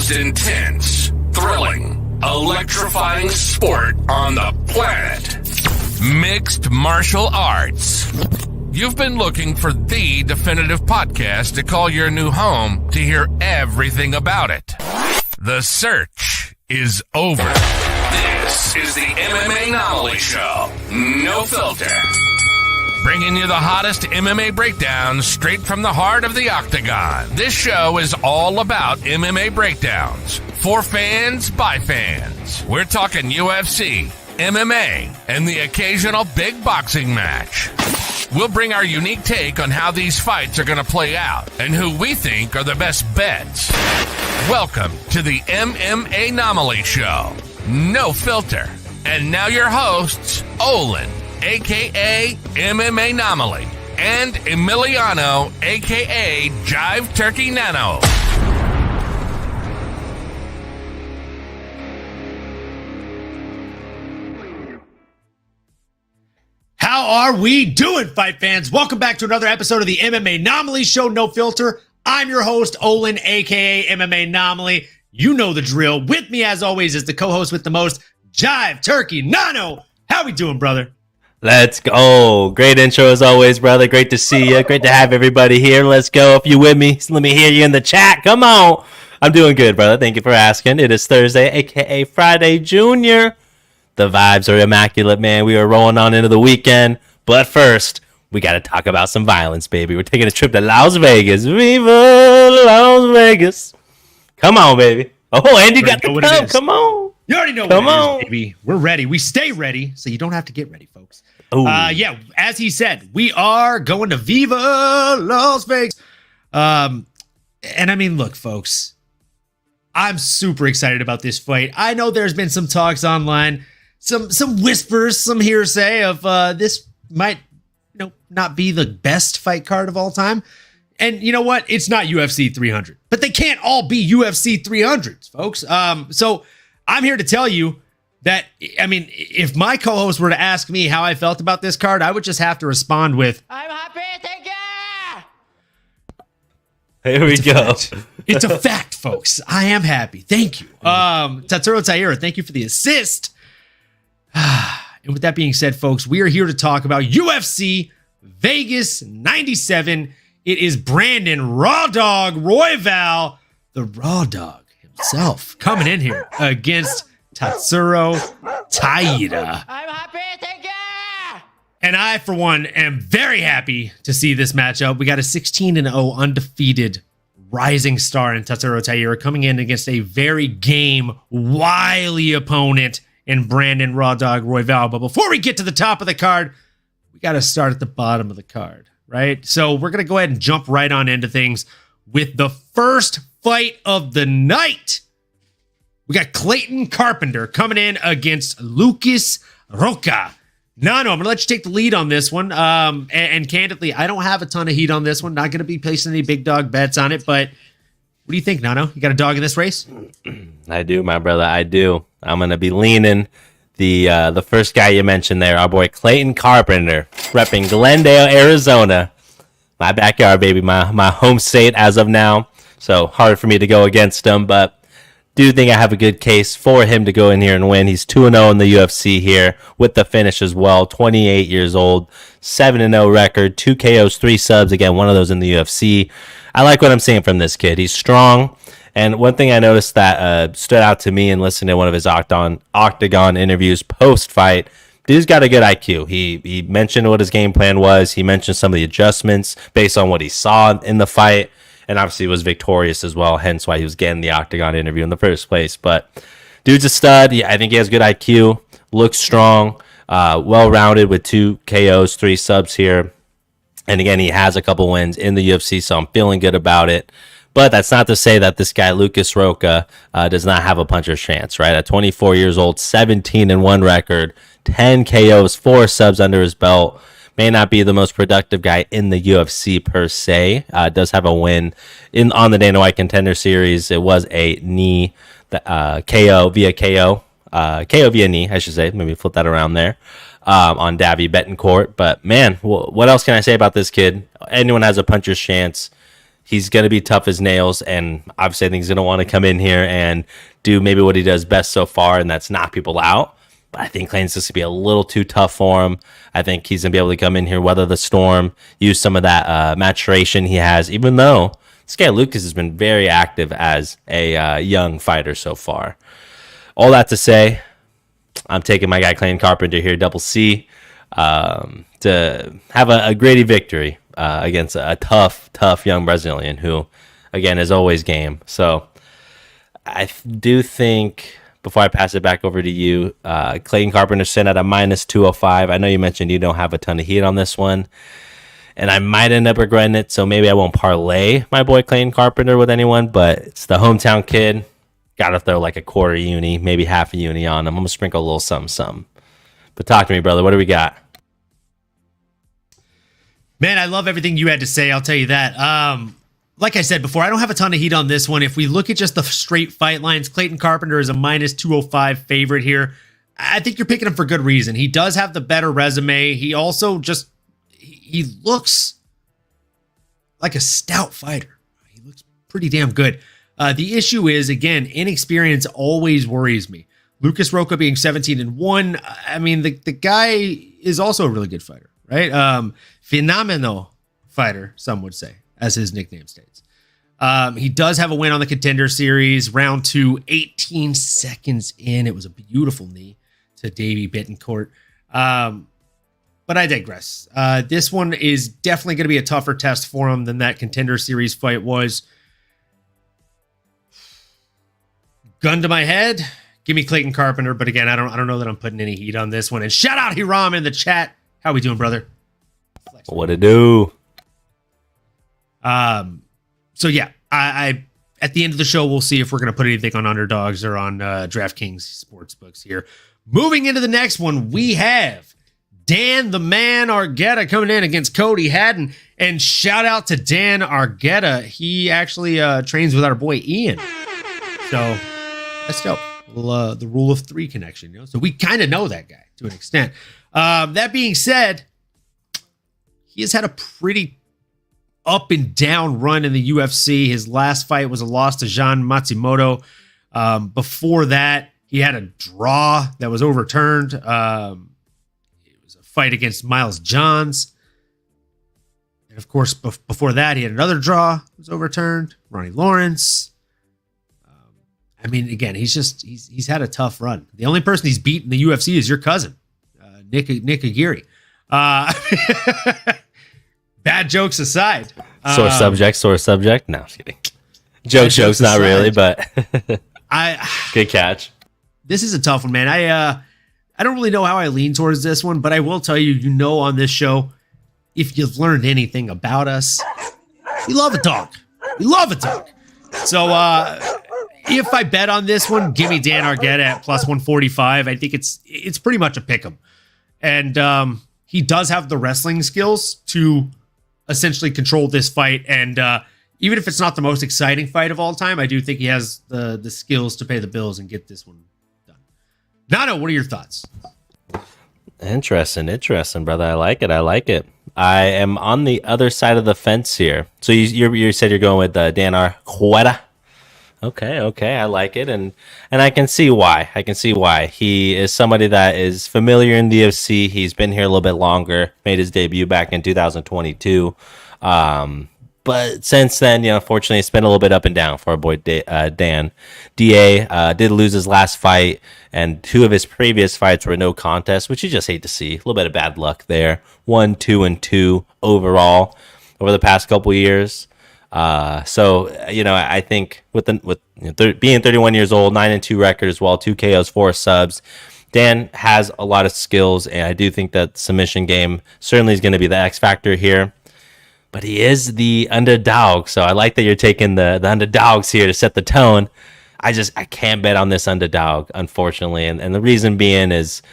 most intense, thrilling, electrifying sport on the planet. Mixed martial arts. You've been looking for the definitive podcast to call your new home to hear everything about it. The search is over. This is the MMAnomaly Show. No filter. Bringing you the hottest MMA breakdowns straight from the heart of the octagon. This show is all about MMA breakdowns. For fans, by fans. We're talking UFC, MMA, and the occasional big boxing match. We'll bring our unique take on how these fights are going to play out and who we think are the best bets. Welcome to the MMAnomaly Show. No filter. And now your hosts, Olin, a.k.a. MMAnomaly, and Emiliano, a.k.a. Jive Turkey Nano. How are we doing, fight fans? Welcome back to another episode of the MMAnomaly Show, No Filter. I'm your host, Olin, a.k.a. MMAnomaly. You know the drill. With me, as always, is the co-host with the most, Jive Turkey Nano. How we doing, brother? Let's go. Great intro as always, brother. Great to see you. Great to have everybody here. Let's go. If you with me, let me hear you in the chat. Come on. I'm doing good, brother. Thank you for asking. It is Thursday, a.k.a. Friday Junior. The vibes are immaculate, man. We are rolling on into the weekend. But first, we got to talk about some violence, baby. We're taking a trip to Las Vegas. Viva Las Vegas. Come on, baby. Oh, and you got the cup. Come on. You already know what it is, baby. We're ready. We stay ready, so you don't have to get ready, folks. Yeah, as he said, we are going to Viva Las Vegas. And I mean, look, folks, I'm super excited about this fight. I know there's been some talks online, some whispers, some hearsay of this might, not be the best fight card of all time. And you know what? It's not UFC 300, but they can't all be UFC 300s, folks. So I'm here to tell you that, I mean, if my co-host were to ask me how I felt about this card, I would just have to respond with, I'm happy, thank you. Here we go. It's a fact, folks. I am happy. Thank you. Tatsuro Taira, thank you for the assist. And with that being said, folks, we are here to talk about UFC Vegas 97. It is Brandon Raw Dog Royval, the Raw Dog himself, coming in here against Tatsuro Taira. I'm happy, thank you. And I, for one, am very happy to see this matchup. We got a 16-0 undefeated rising star in Tatsuro Taira coming in against a very game, wily opponent in Brandon Raw Dog Royval. But before we get to the top of the card, we got to start at the bottom of the card, right? So we're going to go ahead and jump right on into things with the first fight of the night. We got Clayton Carpenter coming in against Lucas Roca. Nano, I'm going to let you take the lead on this one. And candidly, I don't have a ton of heat on this one. Not going to be placing any big dog bets on it, but what do you think, Nano? You got a dog in this race? I do, my brother. I do. I'm going to be leaning the first guy you mentioned there, our boy Clayton Carpenter, repping Glendale, Arizona. My backyard, baby, my home state as of now. So hard for me to go against him, but do think I have a good case for him to go in here and win. He's 2-0 in the UFC here with the finish as well. 28 years old, 7-0 record, 2 KOs, 3 subs. Again, one of those in the UFC. I like what I'm seeing from this kid. He's strong. And one thing I noticed that stood out to me and listening to one of his Octagon interviews post-fight, dude's got a good IQ. He mentioned what his game plan was. He mentioned some of the adjustments based on what he saw in the fight. And obviously was victorious as well, hence why he was getting the Octagon interview in the first place. But dude's a stud. I think he has good IQ, looks strong, well-rounded with 2 KOs, 3 subs here. And again, he has a couple wins in the UFC, so I'm feeling good about it. But that's not to say that this guy, Lucas Roca, does not have a puncher's chance, right? At 24 years old, 17-1 record, 10 KOs, 4 subs under his belt. May not be the most productive guy in the UFC per se. Does have a win on the Dana White Contender Series. It was a knee KO via KO. KO via knee, I should say. Maybe flip that around there. On Davy Betancourt. But man, what else can I say about this kid? Anyone has a puncher's chance. he's going to be tough as nails, and obviously I think he's going to want to come in here and do maybe what he does best so far, and that's knock people out. But I think Clayton's just going to be a little too tough for him. I think he's going to be able to come in here, weather the storm, use some of that maturation he has, even though this guy Lucas has been very active as a young fighter so far. All that to say, I'm taking my guy Clayton Carpenter here, double C, to have a gritty victory against a tough young Brazilian who, again, is always game. So I do think, before I pass it back over to you, Clayton Carpenter sent at a minus 205. I know you mentioned you don't have a ton of heat on this one, and I might end up regretting it, so maybe I won't parlay my boy Clayton Carpenter with anyone, but it's the hometown kid. Got to throw like a quarter uni, maybe half a uni on him. I'm going to sprinkle a little something. But talk to me, brother. What do we got? Man, I love everything you had to say. I'll tell you that. Like I said before, I don't have a ton of heat on this one. If we look at just the straight fight lines, Clayton Carpenter is a minus 205 favorite here. I think you're picking him for good reason. He does have the better resume. He also he looks like a stout fighter. He looks pretty damn good. The issue is, again, inexperience always worries me. Lucas Roca being 17-1. I mean, the guy is also a really good fighter, right? Phenomenal fighter, some would say, as his nickname states. He does have a win on the Contender Series, round 2, 18 seconds in. It was a beautiful knee to Davey Bittencourt. But I digress. This one is definitely going to be a tougher test for him than that Contender Series fight was. Gun to my head, give me Clayton Carpenter. But again, I don't know that I'm putting any heat on this one. And shout out Hiram in the chat. How we doing, brother? What it do? So yeah, I at the end of the show, we'll see if we're going to put anything on underdogs or on DraftKings Sportsbooks here. Moving into the next one, we have Dan the Man Argueta coming in against Cody Haddon. And shout out to Dan Argueta. He actually trains with our boy Ian. So that's dope. Well, the rule of 3 connection, you know. So we kind of know that guy to an extent. That being said, he has had a pretty up and down run in the UFC. His last fight was a loss to Jean Matsumoto. Before that, he had a draw that was overturned. It was a fight against Miles Johns. And of course, before that, he had another draw that was overturned. Ronnie Lawrence. I mean, again, he's had a tough run. The only person he's beat in the UFC is your cousin, Nick Aguirre. Bad jokes aside. Sore subject. No, I'm just kidding. Jokes, not really, but good catch. This is a tough one, man. I don't really know how I lean towards this one, but I will tell you, on this show, if you've learned anything about us, we love a talk. So, if I bet on this one, give me Dan Argueta at plus 145. I think it's pretty much a pick 'em. And he does have the wrestling skills to essentially control this fight. And even if it's not the most exciting fight of all time, I do think he has the skills to pay the bills and get this one done. Nano, what are your thoughts? Interesting, brother. I like it. I am on the other side of the fence here. So you said you're going with Dan Argueta. Okay, I like it, and I can see why. He is somebody that is familiar in the UFC. He's been here a little bit longer. Made his debut back in 2022. But since then, unfortunately, it's been a little bit up and down for our boy Dan. DA did lose his last fight, and 2 of his previous fights were no contest, which you just hate to see. A little bit of bad luck there. 1, 2, and 2 overall over the past couple years. So I think with being 31 years old, 9-2 record as well, 2 KOs, 4 subs, Dan has a lot of skills, and I do think that submission game certainly is going to be the X factor here. But he is the underdog, so I like that you're taking the underdogs here to set the tone. I can't bet on this underdog, unfortunately, and the reason being is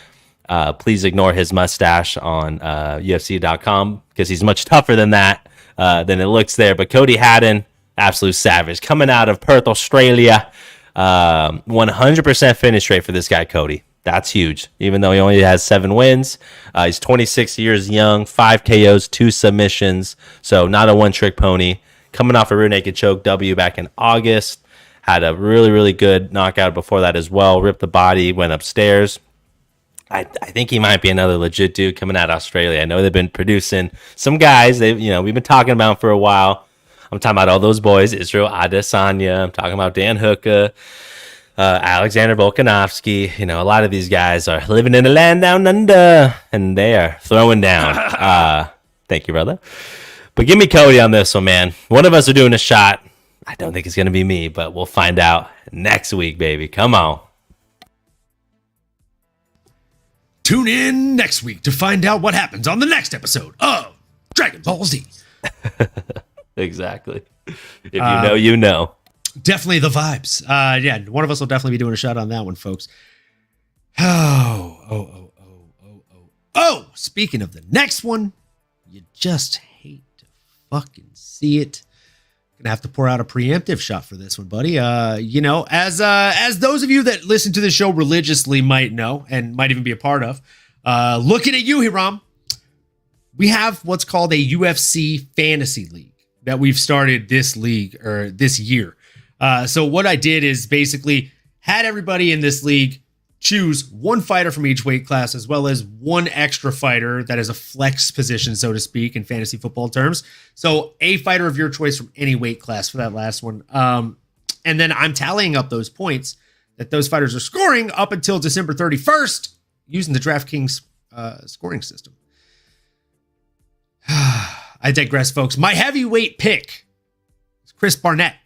please ignore his mustache on UFC.com because he's much tougher than that. Than it looks there. But Cody Haddon, absolute savage. Coming out of Perth, Australia. 100% finish rate for this guy, Cody. That's huge. Even though he only has 7 wins. He's 26 years young, 5 KOs, 2 submissions. So not a one-trick pony. coming off a rear naked choke W back in August. Had a really, really good knockout before that as well. Ripped the body, went upstairs. I think he might be another legit dude coming out of Australia. I know they've been producing some guys. We've been talking about him for a while. I'm talking about all those boys, Israel Adesanya. I'm talking about Dan Hooker, Alexander Volkanovski. A lot of these guys are living in the land down under, and they are throwing down. Thank you, brother. But give me Cody on this one, man. One of us are doing a shot. I don't think it's going to be me, but we'll find out next week, baby. Come on. Tune in next week to find out what happens on the next episode of Dragon Ball Z. Exactly. If you know, you know. Definitely the vibes. One of us will definitely be doing a shot on that one, folks. Speaking of the next one, you just hate to fucking see it. Gonna have to pour out a preemptive shot for this one, buddy. As those of you that listen to the show religiously might know and might even be a part of, looking at you, Hiram, we have what's called a UFC fantasy league that we've started this year. So what I did is basically had everybody in this league choose one fighter from each weight class, as well as one extra fighter that is a flex position, so to speak, in fantasy football terms. So a fighter of your choice from any weight class for that last one. And then I'm tallying up those points that those fighters are scoring up until December 31st using the DraftKings scoring system. I digress, folks. My heavyweight pick is Chris Barnett.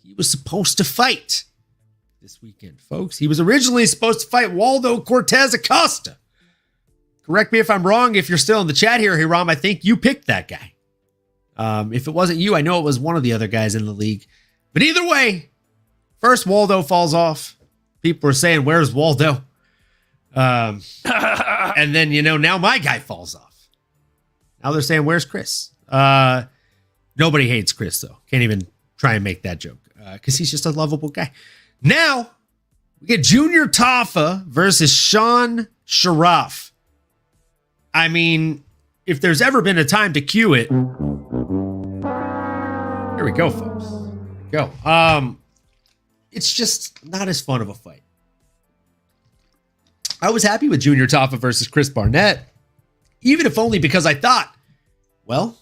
He was supposed to fight this weekend, folks. He was originally supposed to fight Waldo Cortez Acosta. Correct me if I'm wrong. If you're still in the chat here, Hiram, I think you picked that guy. If it wasn't you, I know it was one of the other guys in the league. But either way, first Waldo falls off. People are saying, where's Waldo? And then, now my guy falls off. Now they're saying, where's Chris? Nobody hates Chris, though. Can't even try and make that joke because he's just a lovable guy. Now, we get Junior Tafa versus Sean Sharaf. I mean, if there's ever been a time to cue it, here we go, folks. Here we go. It's just not as fun of a fight. I was happy with Junior Tafa versus Chris Barnett, even if only because I thought, well,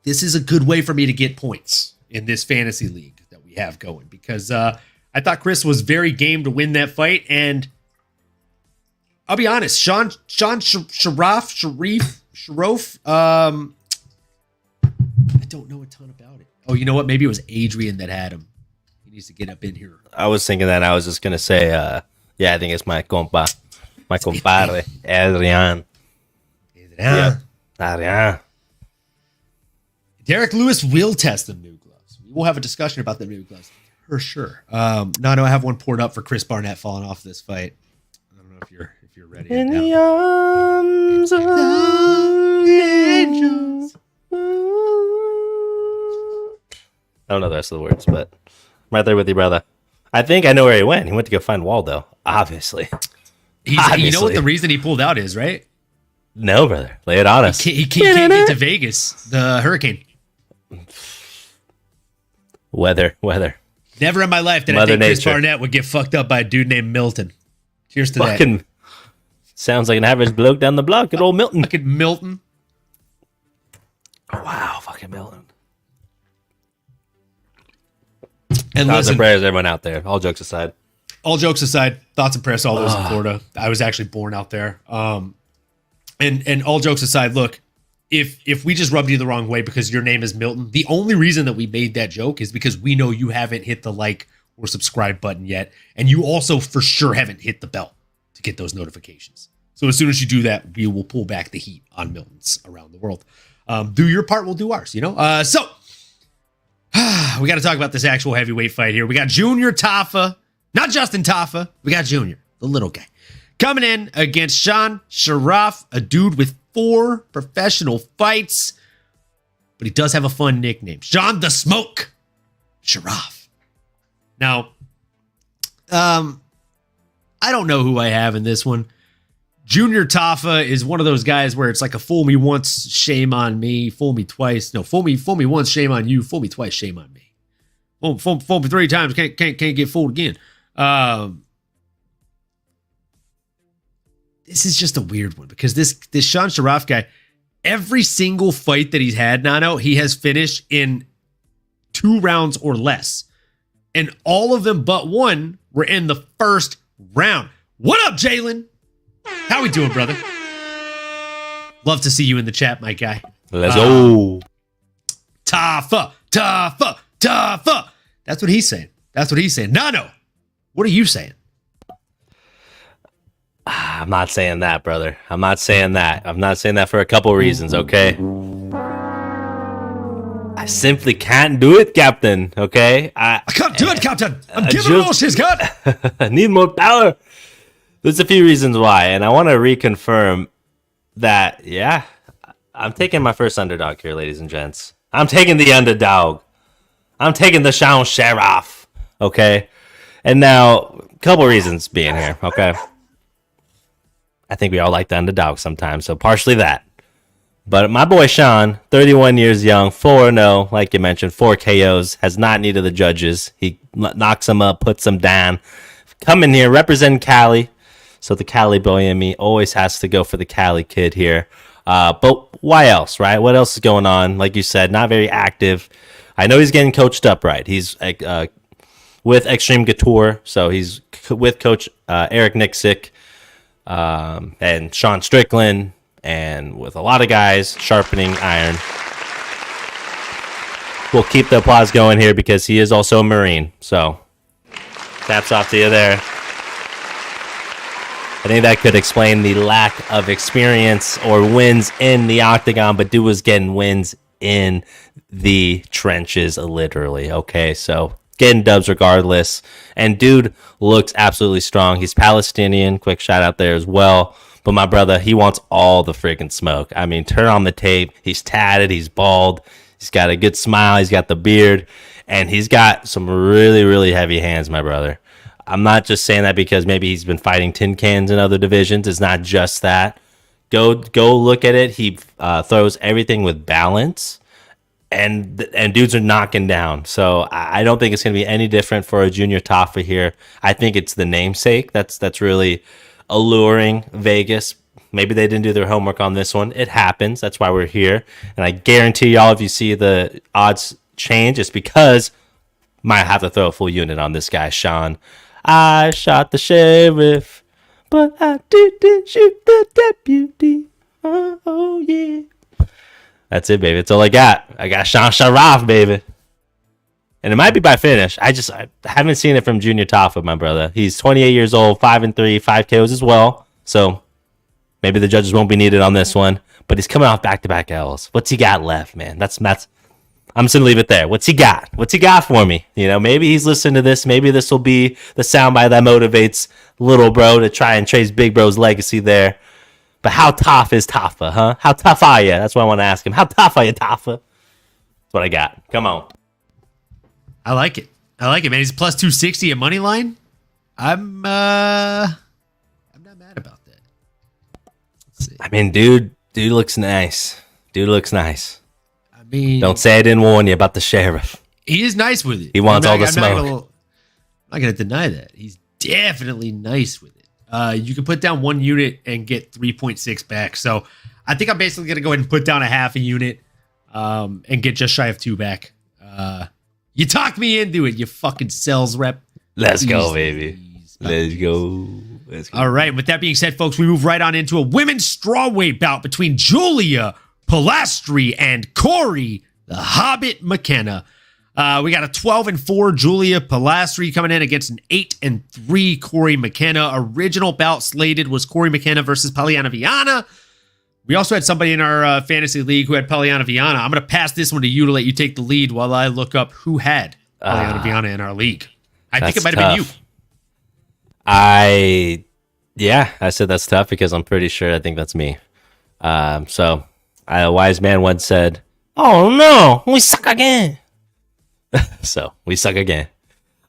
this is a good way for me to get points in this fantasy league that we have going, because I thought Chris was very game to win that fight, and I'll be honest, Sharaf, I don't know a ton about it. Oh, you know what? Maybe it was Adrian that had him. He needs to get up in here. I was thinking that. I was just gonna say, I think it's my compadre, Adrian. Yeah, Adrian. Derek Lewis will test the new gloves. We will have a discussion about the new gloves. For sure. No, I have one poured up for Chris Barnett falling off this fight. I don't know if you're ready. In the arms of angels. I don't know the rest of the words, but I'm right there with you, brother. I think I know where he went. He went to go find Waldo, obviously. You know what the reason he pulled out is, right? No, brother. Lay it on us. He can't get to Vegas. The hurricane. Weather. Never in my life did I think Chris Barnett would get fucked up by a dude named Milton. Cheers to that. Sounds like an average bloke down the block. Good old Milton. Fucking Milton. Oh, wow, fucking Milton. And thoughts and prayers, everyone out there. All jokes aside, thoughts and prayers to all those in Florida. I was actually born out there. And all jokes aside, look, if we just rubbed you the wrong way because your name is Milton, the only reason that we made that joke is because we know you haven't hit the like or subscribe button yet. And you also for sure haven't hit the bell to get those notifications. So as soon as you do that, we will pull back the heat on Miltons around the world. Do your part, we'll do ours, So we got to talk about this actual heavyweight fight here. We got Junior Tafa, not Justin Tafa. We got Junior, the little guy, coming in against Sean Sharaf, a dude with 4 professional fights, but he does have a fun nickname, Sean the Smoke Sharaf. Now, I don't know who I have in this one. Junior Tafa is one of those guys where it's like a fool me once, shame on me. Fool me twice. No, fool me once, shame on you. Fool me twice, shame on me. Fool me 3 times, can't get fooled again. This is just a weird one because this Sean Sharaf guy, every single fight that he's had, Nano, he has finished in 2 rounds or less. And all of them but one were in the first round. What up, Jalen? How we doing, brother? Love to see you in the chat, my guy. Let's go. Tafa. That's what he's saying. Nano, what are you saying? I'm not saying that, brother. I'm not saying that for a couple reasons, okay? I simply can't do it, Captain, okay? I can't do it, Captain. I'm giving all she's got. I need more power. There's a few reasons why, and I want to reconfirm that, yeah, I'm taking my first underdog here, ladies and gents. I'm taking the underdog. I'm taking the Sean Sharaf, okay? And now, a couple reasons being here, okay? I think we all like the underdog sometimes, so partially that. But my boy Sean, 31 years young, 4-0, like you mentioned, 4 KOs, has not needed the judges. He knocks them up, puts them down. Coming here, representing Cali. So the Cali boy in me always has to go for the Cali kid here. But why else, right? What else is going on? Like you said, not very active. I know he's getting coached up, right? He's with Extreme Couture, so he's with Coach Eric Nixick and Sean Strickland, and with a lot of guys sharpening iron. We'll keep the applause going here because he is also a Marine. So, taps off to you there. I think that could explain the lack of experience or wins in the octagon, but dude was getting wins in the trenches, literally. Okay, so getting dubs regardless. And dude looks absolutely strong. He's Palestinian. Quick shout out there as well. But my brother, he wants all the freaking smoke. I mean, turn on the tape. He's tatted. He's bald. He's got a good smile. He's got the beard. And he's got some really, really heavy hands, my brother. I'm not just saying that because maybe he's been fighting tin cans in other divisions. It's not just that. Go look at it. He throws everything with balance. And dudes are knocking down. So I don't think it's going to be any different for a Junior Tafa here. I think it's the namesake that's really alluring Vegas. Maybe they didn't do their homework on this one. It happens. That's why we're here. And I guarantee y'all, if you see the odds change, it's because might have to throw a full unit on this guy, Sean. I shot the sheriff, but I didn't shoot the deputy. Oh yeah. That's it, baby. That's all I got. I got Sean Sharaf, baby. And it might be by finish. I haven't seen it from Junior Tafa, my brother. He's 28 years old, 5-3, 5 KOs as well. So maybe the judges won't be needed on this one. But he's coming off back-to-back L's. What's he got left, man? I'm just going to leave it there. What's he got? What's he got for me? You know, maybe he's listening to this. Maybe this will be the soundbite that motivates little bro to try and trace big bro's legacy there. But how tough is Tafa, huh? How tough are you? That's what I want to ask him. How tough are you, Tafa? That's what I got. Come on. I like it, man. He's plus 260 at money line. I'm not mad about that. Let's see. I mean, dude looks nice. I mean, don't say I didn't warn you about the sheriff. He is nice with it. He wants all the I'm smoke. not gonna deny that. He's definitely nice with it. You can put down 1 unit and get 3.6 back. So I think I'm basically going to go ahead and put down a half a unit and get just shy of 2 back. You talked me into it, you fucking sales rep. Let's go, baby. Let's go. All right. With that being said, folks, we move right on into a women's strawweight bout between Julia Pilastri and Corey the Hobbit McKenna. We got a 12-4 Julia Pilastri coming in against an 8-3 Corey McKenna. Original bout slated was Corey McKenna versus Polyana Viana. We also had somebody in our fantasy league who had Polyana Viana. I'm going to pass this one to you to let you take the lead while I look up who had Polyana Viana in our league. I think it might have been you. I said that's tough because I'm pretty sure I think that's me. So a wise man once said, "Oh no, we suck again." So we suck again.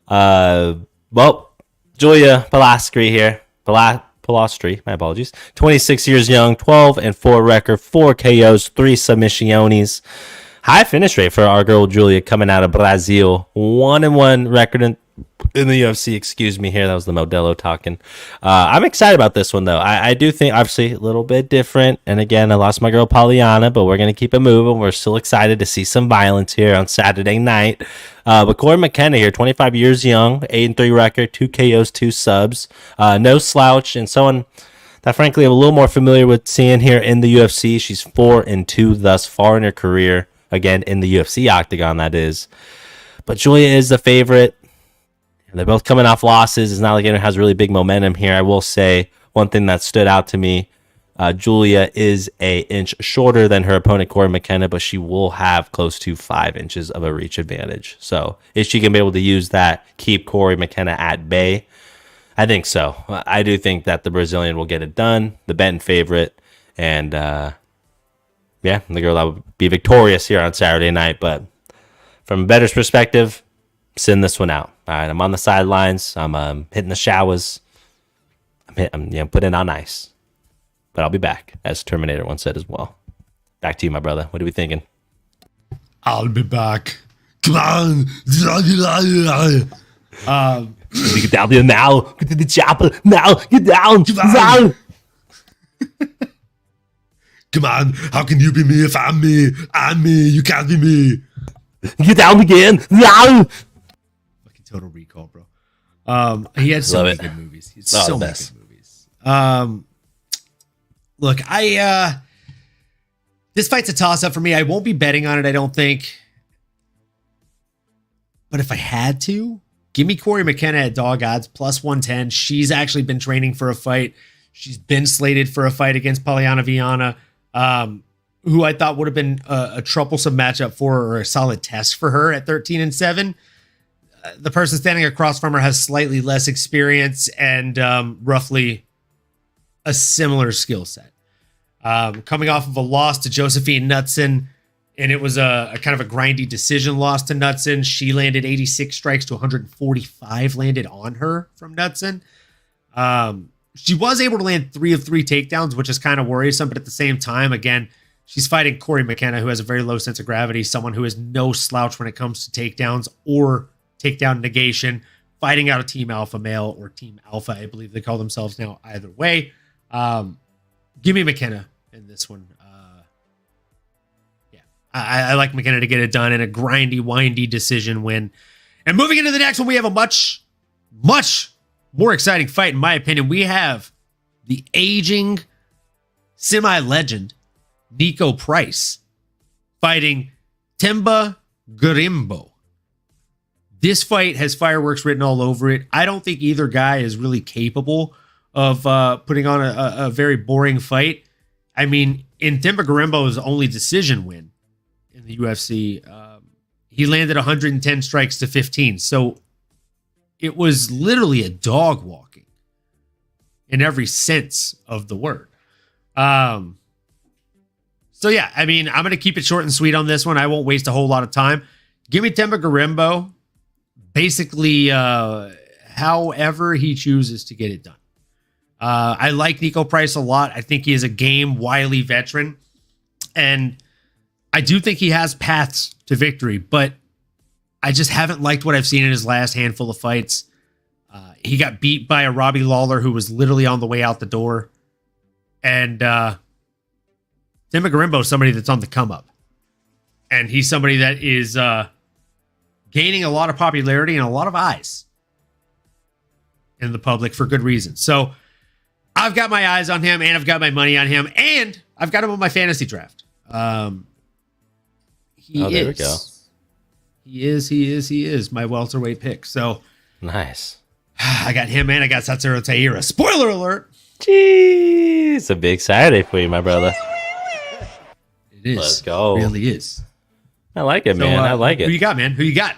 Well, Julia Pilastri here. Palostri, my apologies. 26 years young, 12-4 record, 4 KOs, 3 submissiones. High finish rate for our girl Julia coming out of Brazil. 1-1 record in the UFC. Excuse me here. That was the Modelo talking. I'm excited about this one, though. I do think, obviously, a little bit different. And again, I lost my girl Pollyanna, but we're going to keep it moving. We're still excited to see some violence here on Saturday night. But Corey McKenna here, 25 years young, 8-3 record, 2 KOs, 2 subs. No slouch, and someone that, frankly, I'm a little more familiar with seeing here in the UFC. She's 4-2 thus far in her career. Again, in the UFC octagon, that is. But Julia is the favorite. They're both coming off losses. It's not like anyone has really big momentum here. I will say one thing that stood out to me. Julia is an inch shorter than her opponent, Corey McKenna, but she will have close to 5 inches of a reach advantage. So if she can be able to use that, keep Corey McKenna at bay, I think so. I do think that the Brazilian will get it done. The Benton favorite. And yeah, the girl that would be victorious here on Saturday night. But from a bettor's perspective, send this one out. All right, I'm on the sidelines. I'm hitting the showers. I'm putting on ice. But I'll be back, as Terminator once said as well. Back to you, my brother. What are we thinking? I'll be back. Come on. Get down there now. Get to the chopper now. Get down. Come on. Come on, how can you be me if I'm me? I'm me, you can't be me. Get down again. No. Fucking Total Recall, bro. He had so many good movies. He had so many good movies. Look, this fight's a toss-up for me. I won't be betting on it, I don't think. But if I had to, give me Corey McKenna at dog odds, plus 110. She's actually been training for a fight. She's been slated for a fight against Polyana Viana. Who I thought would have been a troublesome matchup for her, or a solid test for her at 13-7. The person standing across from her has slightly less experience and roughly a similar skill set. Coming off of a loss to Josephine Knudsen, and it was a kind of a grindy decision loss to Knudsen. She landed 86 strikes to 145 landed on her from Knudsen. She was able to land 3 of 3 takedowns, which is kind of worrisome, but at the same time, again, she's fighting Corey McKenna, who has a very low sense of gravity, someone who is no slouch when it comes to takedowns or takedown negation, fighting out a Team Alpha male or Team Alpha, I believe they call themselves now, either way. Give me McKenna in this one. I like McKenna to get it done in a grindy, windy decision win. And moving into the next one, we have a much, much more exciting fight, in my opinion. We have the aging semi-legend Nico Price fighting Themba Gorimbo. This fight has fireworks written all over it. I don't think either guy is really capable of putting on a very boring fight. I mean, in Themba Gorimbo's only decision win in the UFC, he landed 110 strikes to 15. So it was literally a dog walking in every sense of the word. So yeah, I mean, I'm going to keep it short and sweet on this one. I won't waste a whole lot of time. Give me Themba Gorimbo, basically however he chooses to get it done. I like Nico Price a lot. I think he is a game, wily veteran. And I do think he has paths to victory, but I just haven't liked what I've seen in his last handful of fights. He got beat by a Robbie Lawler who was literally on the way out the door. And Themba Gorimbo is somebody that's on the come up. And he's somebody that is gaining a lot of popularity and a lot of eyes in the public for good reason. So I've got my eyes on him, and I've got my money on him, and I've got him on my fantasy draft. There we go. He is my welterweight pick. So nice. I got him, and I got Tatsuro Taira. Spoiler alert. Jeez, it's a big Saturday for you, my brother. It is. Let's go. It really is. I like it, man. I like it. Who you got, man? Who you got?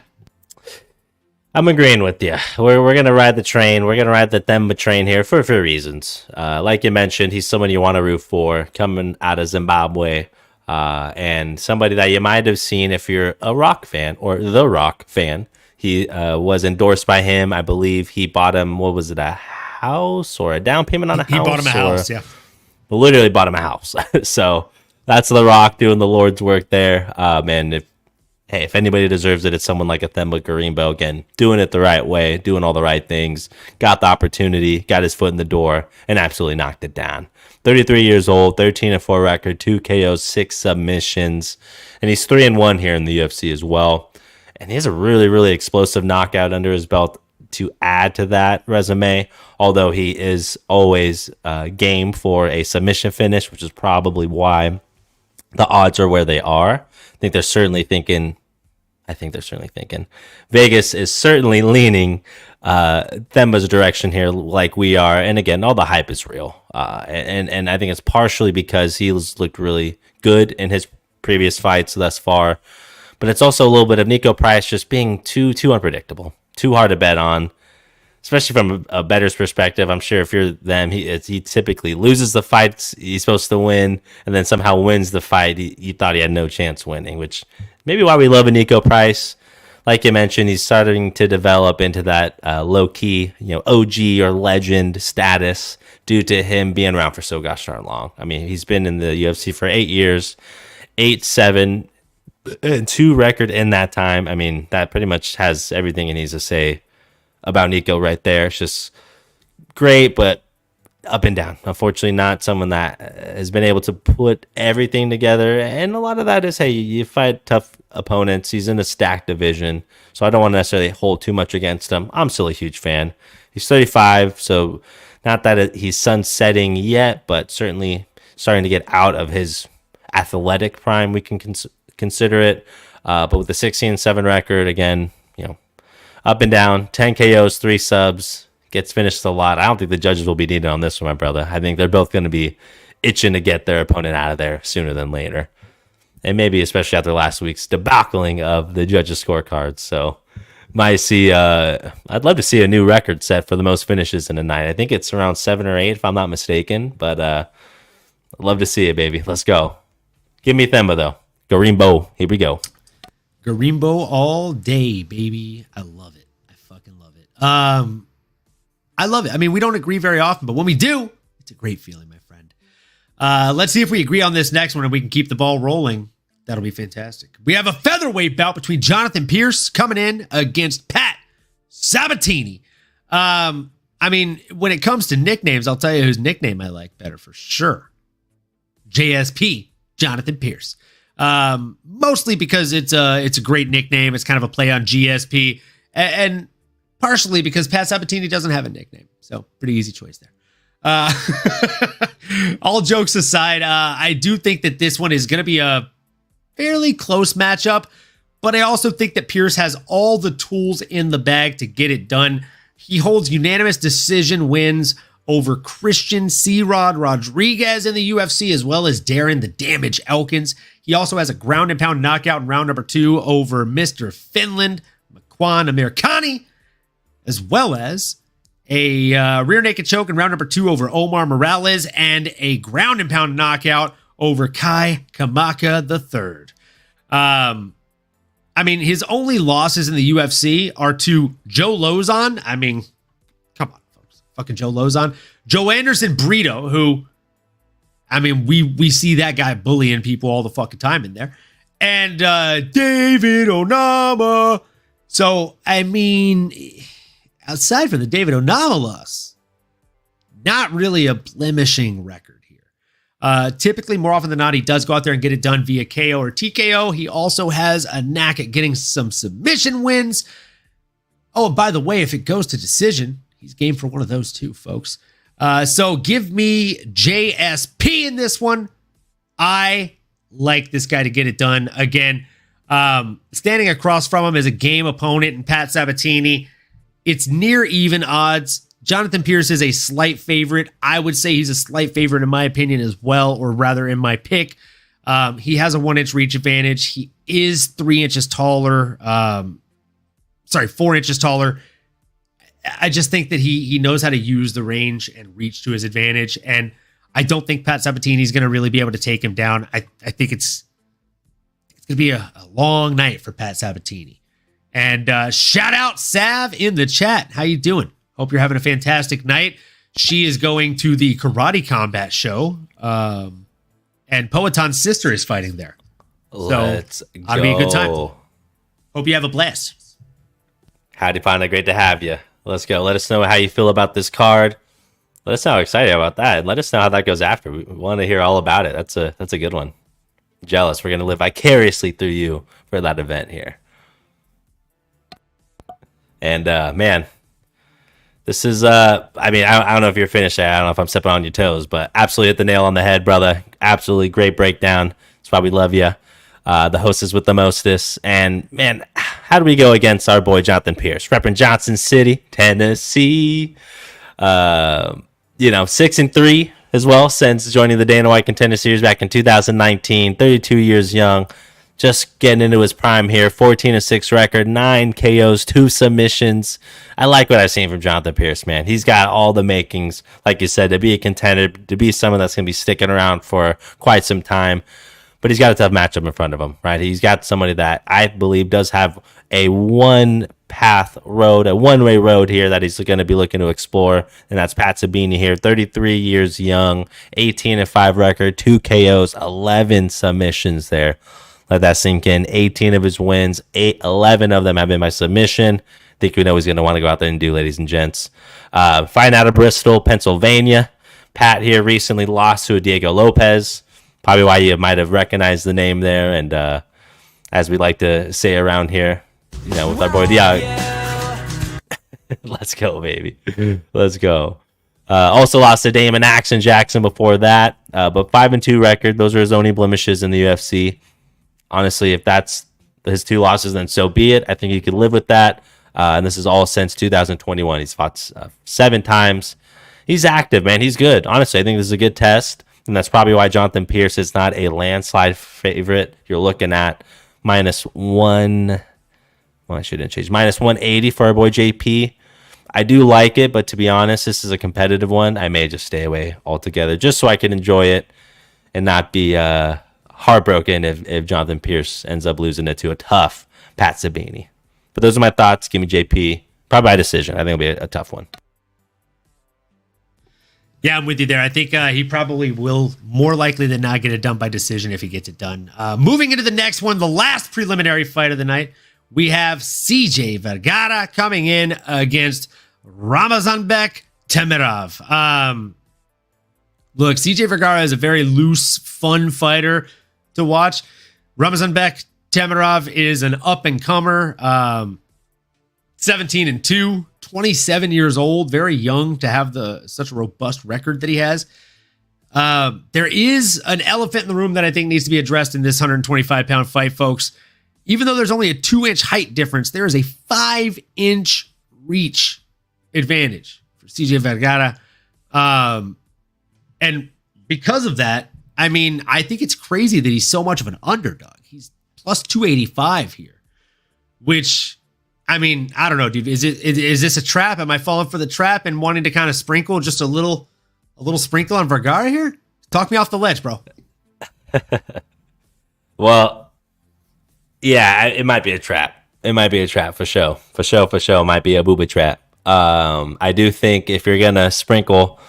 I'm agreeing with you. We're going to ride the train. We're going to ride the Themba train here for reasons. Like you mentioned, he's someone you want to root for coming out of Zimbabwe. And somebody that you might have seen if you're a Rock fan or The Rock fan. He was endorsed by him. I believe he bought him, what was it, a house or a down payment on a house. He bought him a house, yeah. Literally bought him a house. So that's The Rock doing the Lord's work there. Man, if anybody deserves it, it's someone like a Themba Gorimbo. Again, doing it the right way, doing all the right things, got the opportunity, got his foot in the door, and absolutely knocked it down. 33 years old, 13-4 record, 2 KOs, 6 submissions, and he's 3-1 here in the UFC as well. And he has a really, really explosive knockout under his belt to add to that resume, although he is always game for a submission finish, which is probably why the odds are where they are. I think they're certainly thinking Vegas is certainly leaning Themba's direction here like we are. And again, all the hype is real. And I think it's partially because he's looked really good in his previous fights thus far. But it's also a little bit of Nico Price just being too unpredictable, too hard to bet on, especially from a bettor's perspective. I'm sure if you're them, he typically loses the fights he's supposed to win and then somehow wins the fight he thought he had no chance winning, which maybe why we love a Nico Price. Like you mentioned, he's starting to develop into that low-key, OG or legend status due to him being around for so gosh darn long. I mean, he's been in the UFC for 8 years, 8-7, and 2 record in that time. I mean, that pretty much has everything he needs to say about Nico right there. It's just great, but up and down. Unfortunately, not someone that has been able to put everything together. And a lot of that is, hey, you fight tough opponents. He's in a stacked division, so I don't want to necessarily hold too much against him. I'm still a huge fan. He's 35, so not that he's sunsetting yet, but certainly starting to get out of his athletic prime, we can consider it. But with the 16-7 record, again, up and down, 10 KOs, 3 subs, gets finished a lot. I don't think the judges will be needed on this one, my brother. I think they're both going to be itching to get their opponent out of there sooner than later. And maybe especially after last week's debacling of the judges' scorecards. So I'd love to see a new record set for the most finishes in a night. I think it's around 7 or 8 if I'm not mistaken. But I'd love to see it, baby. Let's go. Give me Themba, though. Gorimbo. Here we go. Gorimbo all day, baby. I love it. I fucking love it. I love it. I mean, we don't agree very often, but when we do, it's a great feeling, my friend. Let's see if we agree on this next one and we can keep the ball rolling. That'll be fantastic. We have a featherweight bout between Jonathan Pierce coming in against Pat Sabatini. I mean, when it comes to nicknames, I'll tell you whose nickname I like better for sure. JSP, Jonathan Pierce. Mostly because it's a great nickname. It's kind of a play on GSP, and partially because Pat Sabatini doesn't have a nickname. So pretty easy choice there. All jokes aside, I do think that this one is going to be a fairly close matchup, but I also think that Pierce has all the tools in the bag to get it done. He holds unanimous decision wins over Christian C-Rod Rodriguez in the UFC, as well as Darren the Damage Elkins. He also has a ground and pound knockout in round number 2 over Mr. Finland, Makwan Amirkhani, as well as a rear naked choke in round number 2 over Omar Morales, and a ground and pound knockout over Kai Kamaka III. I mean, his only losses in the UFC are to Joe Lozon. I mean, come on, folks. Fucking Joe Lozon. Joe Anderson Brito, who, I mean, we see that guy bullying people all the fucking time in there. And David Onama. So, I mean, outside from the David Onama loss, not really a blemishing record here. Typically, more often than not, he does go out there and get it done via KO or TKO. He also has a knack at getting some submission wins. Oh, and by the way, if it goes to decision, he's game for one of those too, folks. So give me JSP in this one. I like this guy to get it done. Again, standing across from him is a game opponent in Pat Sabatini. It's near even odds. Jonathan Pierce is a slight favorite. I would say he's a slight favorite in my opinion as well, or rather in my pick. He has a 1-inch reach advantage. He is 3 inches taller. 4 inches taller. I just think that he knows how to use the range and reach to his advantage. And I don't think Pat Sabatini is going to really be able to take him down. I think it's going to be a long night for Pat Sabatini. And shout out Sav in the chat. How you doing? Hope you're having a fantastic night. She is going to the Karate Combat show, and Poetan's sister is fighting there. Let's go. Ought to be a good time. Hope you have a blast. Howdy, Panda. Great to have you. Let's go. Let us know how you feel about this card. Let us know how excited about that. And let us know how that goes after. We want to hear all about it. That's a good one. Jealous. We're going to live vicariously through you for that event here. And, man, this is, I don't know if you're finished. I don't know if I'm stepping on your toes, but absolutely hit the nail on the head, brother. Absolutely great breakdown. That's why we love you. The hostess with the mostest. And, man, how do we go against our boy Jonathan Pierce? Repping Johnson City, Tennessee. 6-3 as well since joining the Dana White Contender Series back in 2019. 32 years young. Just getting into his prime here. 14-6 record, 9 KOs, 2 submissions. I like what I've seen from Jonathan Pierce, man. He's got all the makings, like you said, to be a contender, to be someone that's going to be sticking around for quite some time. But he's got a tough matchup in front of him, right? He's got somebody that I believe does have a one-way road here that he's going to be looking to explore, and that's Pat Sabini here, 33 years young, 18-5 record, 2 KOs, 11 submissions there. Let that sink in. 18 of his wins, 11 of them have been by submission. I think we know he's going to want to go out there and do, ladies and gents. Fighting out of Bristol, Pennsylvania. Pat here recently lost to Diego Lopez. Probably why you might have recognized the name there. And as we like to say around here, with our boy Diego. Let's go, baby. Let's go. Also lost to Damon Action Jackson before that. But 5-2 record. Those are his only blemishes in the UFC. Honestly, if that's his 2 losses, then so be it. I think he could live with that. And this is all since 2021. He's fought 7 times. He's active, man. He's good. Honestly, I think this is a good test. And that's probably why Jonathan Pierce is not a landslide favorite. You're looking at -1. Well, I shouldn't change. -180 for our boy JP. I do like it, but to be honest, this is a competitive one. I may just stay away altogether just so I can enjoy it and not be heartbroken if Jonathan Pierce ends up losing it to a tough Pat Sabini. But those are my thoughts. Give me JP. Probably by decision. I think it'll be a tough one. Yeah, I'm with you there. I think he probably will more likely than not get it done by decision if he gets it done. Moving into the next one, the last preliminary fight of the night, we have CJ Vergara coming in against Ramazanbek Temirov. Look, CJ Vergara is a very loose, fun fighter to watch. Ramazanbek Temirov is an up-and-comer, 17-2, 27 years old, very young to have such a robust record that he has. There is an elephant in the room that I think needs to be addressed in this 125-pound fight, folks. Even though there's only a 2-inch height difference, there is a 5-inch reach advantage for CJ Vergara. And because of that, I mean, I think it's crazy that he's so much of an underdog. He's plus 285 here, which, I mean, I don't know, dude. Is this a trap? Am I falling for the trap and wanting to kind of sprinkle just a little sprinkle on Vergara here? Talk me off the ledge, bro. Well, yeah, it might be a trap. It might be a trap for sure. For sure. It might be a booby trap. I do think if you're gonna sprinkle,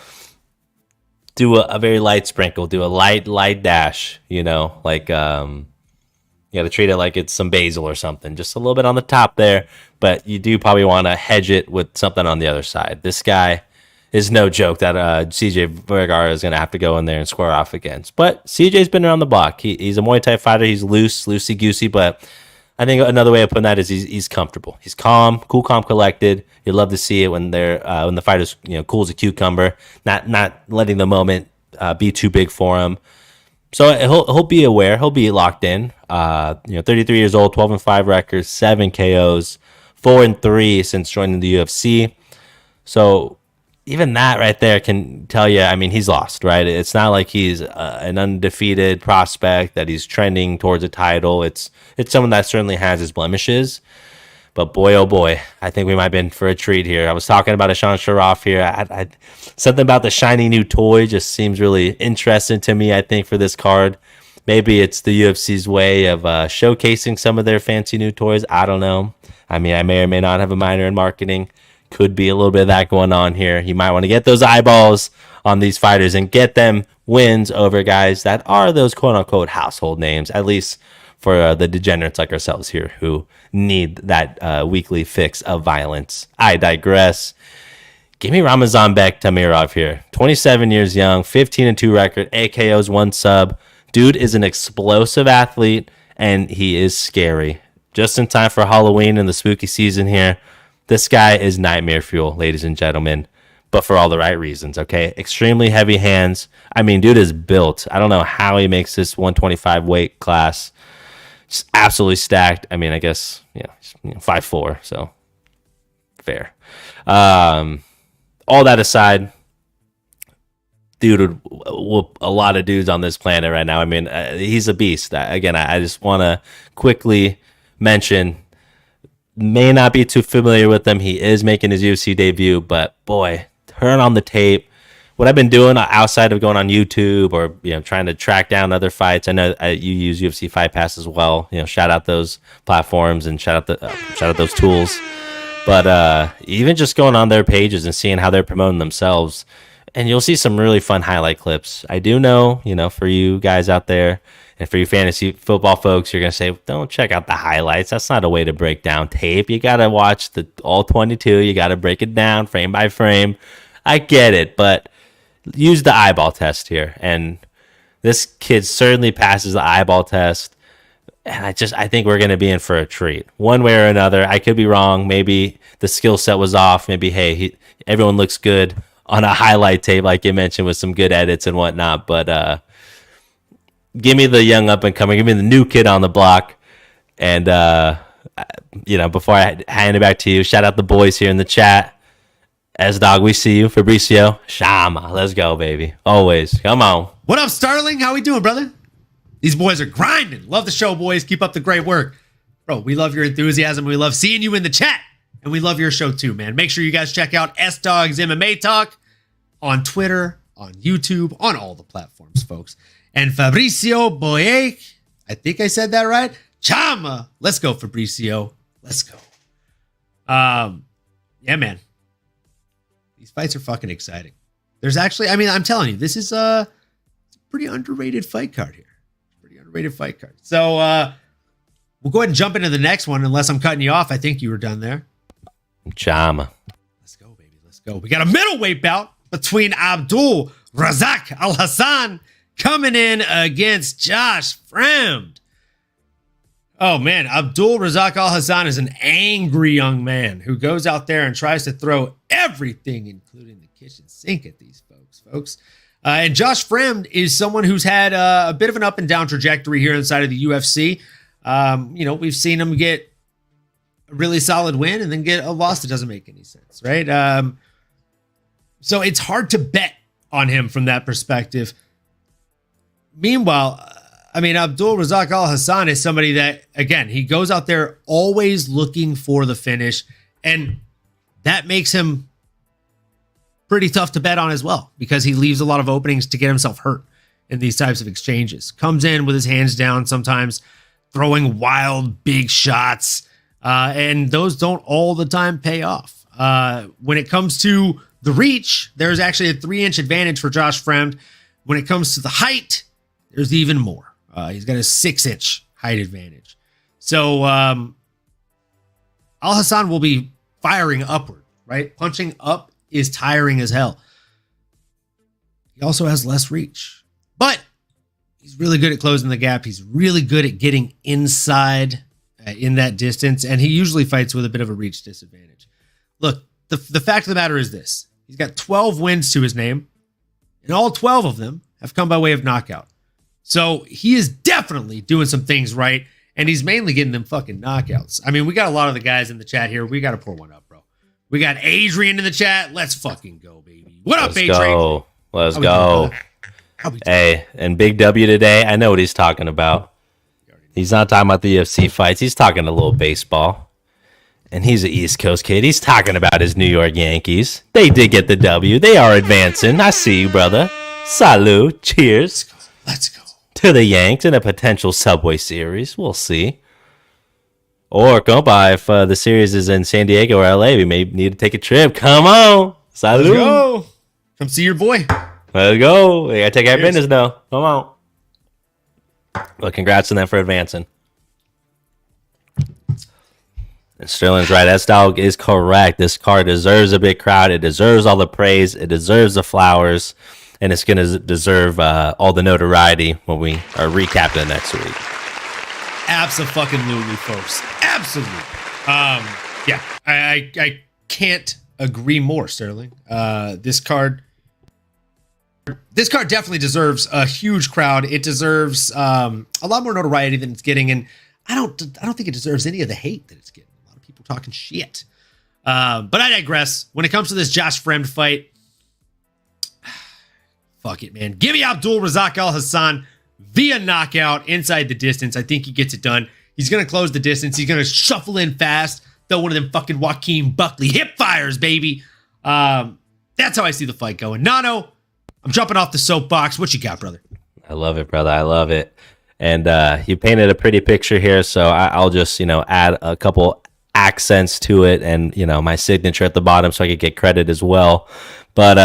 do a very light sprinkle. Do a light dash. You got to treat it like it's some basil or something, just a little bit on the top there. But you do probably want to hedge it with something on the other side. This guy is no joke that CJ Vergara is going to have to go in there and square off against. But CJ's been around the block. He's a Muay Thai fighter. He's loosey-goosey, but I think another way of putting that is he's comfortable. He's calm, cool, calm, collected. You love to see it when when the fighter's cool as a cucumber, not letting the moment be too big for him. So he'll be aware. He'll be locked in. 33 years old, 12-5 record, 7 KOs, 4-3 since joining the UFC. So even that right there can tell you, I mean, he's lost, right? It's not like he's an undefeated prospect that he's trending towards a title. It's someone that certainly has his blemishes. But boy, oh boy, I think we might have been for a treat here. I was talking about Ashan Sharaf here. Something about the shiny new toy just seems really interesting to me, I think, for this card. Maybe it's the UFC's way of showcasing some of their fancy new toys. I don't know. I mean, I may or may not have a minor in marketing. Could be a little bit of that going on here. You might want to get those eyeballs on these fighters and get them wins over guys that are those quote-unquote household names, at least for the degenerates like ourselves here who need that weekly fix of violence. I digress. Give me Ramazanbek Tamirov here. 27 years young, 15-2 record, AKOs 1 sub. Dude is an explosive athlete, and he is scary. Just in time for Halloween and the spooky season here. This guy is nightmare fuel, ladies and gentlemen, but for all the right reasons, okay? Extremely heavy hands. I mean, dude is built. I don't know how he makes this 125 weight class. Just absolutely stacked. I mean, I guess, 5'4", so fair. All that aside, dude would whoop a lot of dudes on this planet right now. I mean, he's a beast. Again, I just want to quickly mention, may not be too familiar with him. He is making his UFC debut, but boy, turn on the tape. What I've been doing outside of going on YouTube or trying to track down other fights. I know you use UFC Fight Pass as well. Shout out those platforms and shout out those tools. But even just going on their pages and seeing how they're promoting themselves, and you'll see some really fun highlight clips. I do know, for you guys out there and for you fantasy football folks, you're going to say, don't check out the highlights. That's not a way to break down tape. You got to watch all 22. You got to break it down frame by frame. I get it, but use the eyeball test here. And this kid certainly passes the eyeball test. And I think we're going to be in for a treat one way or another. I could be wrong. Maybe the skill set was off. Maybe, hey, everyone looks good on a highlight tape, like you mentioned, with some good edits and whatnot. But give me the young up and coming. Give me the new kid on the block. And, before I hand it back to you, shout out the boys here in the chat. S-Dog, we see you. Fabricio, Shama. Let's go, baby. Always. Come on. What up, Starling? How we doing, brother? These boys are grinding. Love the show, boys. Keep up the great work. Bro, we love your enthusiasm. We love seeing you in the chat. And we love your show too, man. Make sure you guys check out S-Dog's MMA Talk on Twitter, on YouTube, on all the platforms, folks. And Fabricio Boye, I think I said that right. Chama. Let's go, Fabricio. Let's go. Yeah, man. These fights are fucking exciting. There's actually, I'm telling you, this is a pretty underrated fight card here. Underrated fight card. So we'll go ahead and jump into the next one, unless I'm cutting you off. I think you were done there. Chama. Let's go, baby. Let's go. We got a middleweight bout between Abdul Razak Al Hassan coming in against Josh Fremd. Oh, man. Abdul Razak Al Hassan is an angry young man who goes out there and tries to throw everything, including the kitchen sink, at these folks. And Josh Fremd is someone who's had a bit of an up and down trajectory here inside of the UFC. We've seen him get a really solid win and then get a loss that doesn't make any sense, right? So it's hard to bet on him from that perspective. Meanwhile, Abdul Razak Al Hassan is somebody that, again, he goes out there always looking for the finish, and that makes him pretty tough to bet on as well, because he leaves a lot of openings to get himself hurt in these types of exchanges. Comes in with his hands down, sometimes throwing wild, big shots, and those don't all the time pay off. When it comes to the reach, there's actually a 3-inch advantage for Josh Fremd. When it comes to the height, there's even more. He's got a 6-inch height advantage. So Al Hassan will be firing upward, right? Punching up is tiring as hell. He also has less reach, but he's really good at closing the gap. He's really good at getting inside in that distance, and he usually fights with a bit of a reach disadvantage. Look, the fact of the matter is this. He's got 12 wins to his name, and all 12 of them have come by way of knockout. So he is definitely doing some things right, and he's mainly getting them fucking knockouts. We got a lot of the guys in the chat here. We got to pour one up, bro. We got Adrian in the chat. Let's fucking go, baby. What up, Adrian? Let's go. Hey, and Big W today, I know what he's talking about. He's not talking about the UFC fights. He's talking a little baseball. And he's an East Coast kid. He's talking about his New York Yankees. They did get the W. They are advancing. I see you, brother. Salute. Cheers. Let's go. To the Yanks in a potential Subway Series. We'll see. Or compa, if the series is in San Diego or LA, we may need to take a trip. Come on. Salud. Let's go. Come see your boy. Let's go. We gotta take our business now. Come on. Well, congrats on them for advancing. And Sterling's right. That style is correct. This card deserves a big crowd. It deserves all the praise. It deserves the flowers. And it's going to deserve all the notoriety when we are recapping next week. Absolutely, folks. Absolutely. Yeah, I can't agree more, Sterling. This card definitely deserves a huge crowd. It deserves a lot more notoriety than it's getting, and I don't think it deserves any of the hate that it's getting. A lot of people talking shit. But I digress. When it comes to this Josh Fremd fight, fuck it, man. Give me Abdul Razak Al Hassan via knockout inside the distance. I think he gets it done. He's going to close the distance. He's going to shuffle in fast. Throw one of them fucking Joaquin Buckley hip fires, baby. That's how I see the fight going. Nano, I'm jumping off the soapbox. What you got, brother? I love it, brother. I love it. And you painted a pretty picture here, so I'll just, add a couple accents to it and, my signature at the bottom so I could get credit as well. But,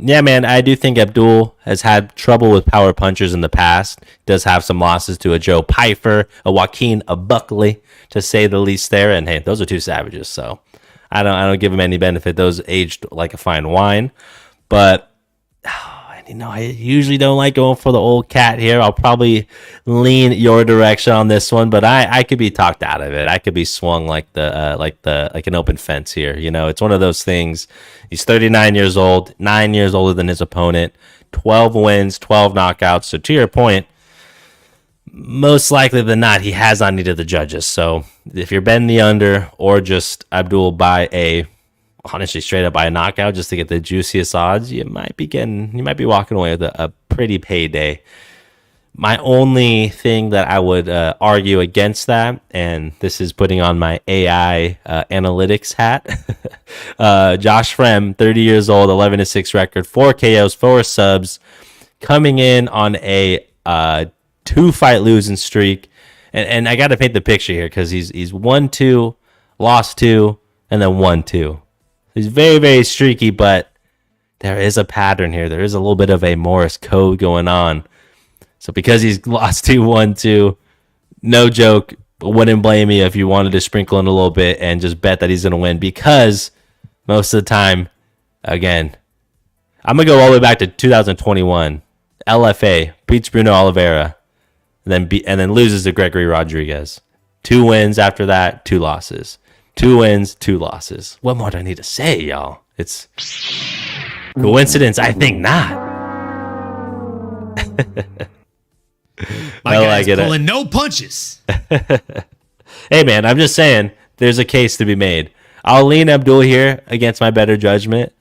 yeah, man, I do think Abdul has had trouble with power punchers in the past. Does have some losses to a Joe Pyfer, a Joaquin, a Buckley, to say the least there. And, hey, those are two savages, so I don't give them any benefit. Those aged like a fine wine. But, I usually don't like going for the old cat here. I'll probably lean your direction on this one, but I could be talked out of it. I could be swung like an open fence here. It's one of those things. He's 39 years old, 9 years older than his opponent, 12 wins, 12 knockouts. So to your point, most likely than not, he has not needed the judges. So if you're betting the under or just Abdul honestly straight up by a knockout just to get the juiciest odds, you might be walking away with a pretty payday. My only thing that I would argue against that, and this is putting on my AI analytics hat, Josh Fremd, 30 years old, 11-6 record, 4 KOs, 4 subs, coming in on a 2-fight losing streak, and I got to paint the picture here because he's 1-2, lost 2, and then 1-2. He's very, very streaky, but there is a pattern here. There is a little bit of a Morse code going on. So because he's lost 2-1-2, no joke, wouldn't blame you if you wanted to sprinkle in a little bit and just bet that he's going to win, because most of the time, again, I'm going to go all the way back to 2021. LFA beats Bruno Oliveira and then loses to Gregory Rodriguez. 2 wins after that, 2 losses. 2 wins, 2 losses. What more do I need to say, y'all? It's coincidence? I think not. My guy's pulling no punches. Hey, man, I'm just saying there's a case to be made. I'll lean Abdul here against my better judgment.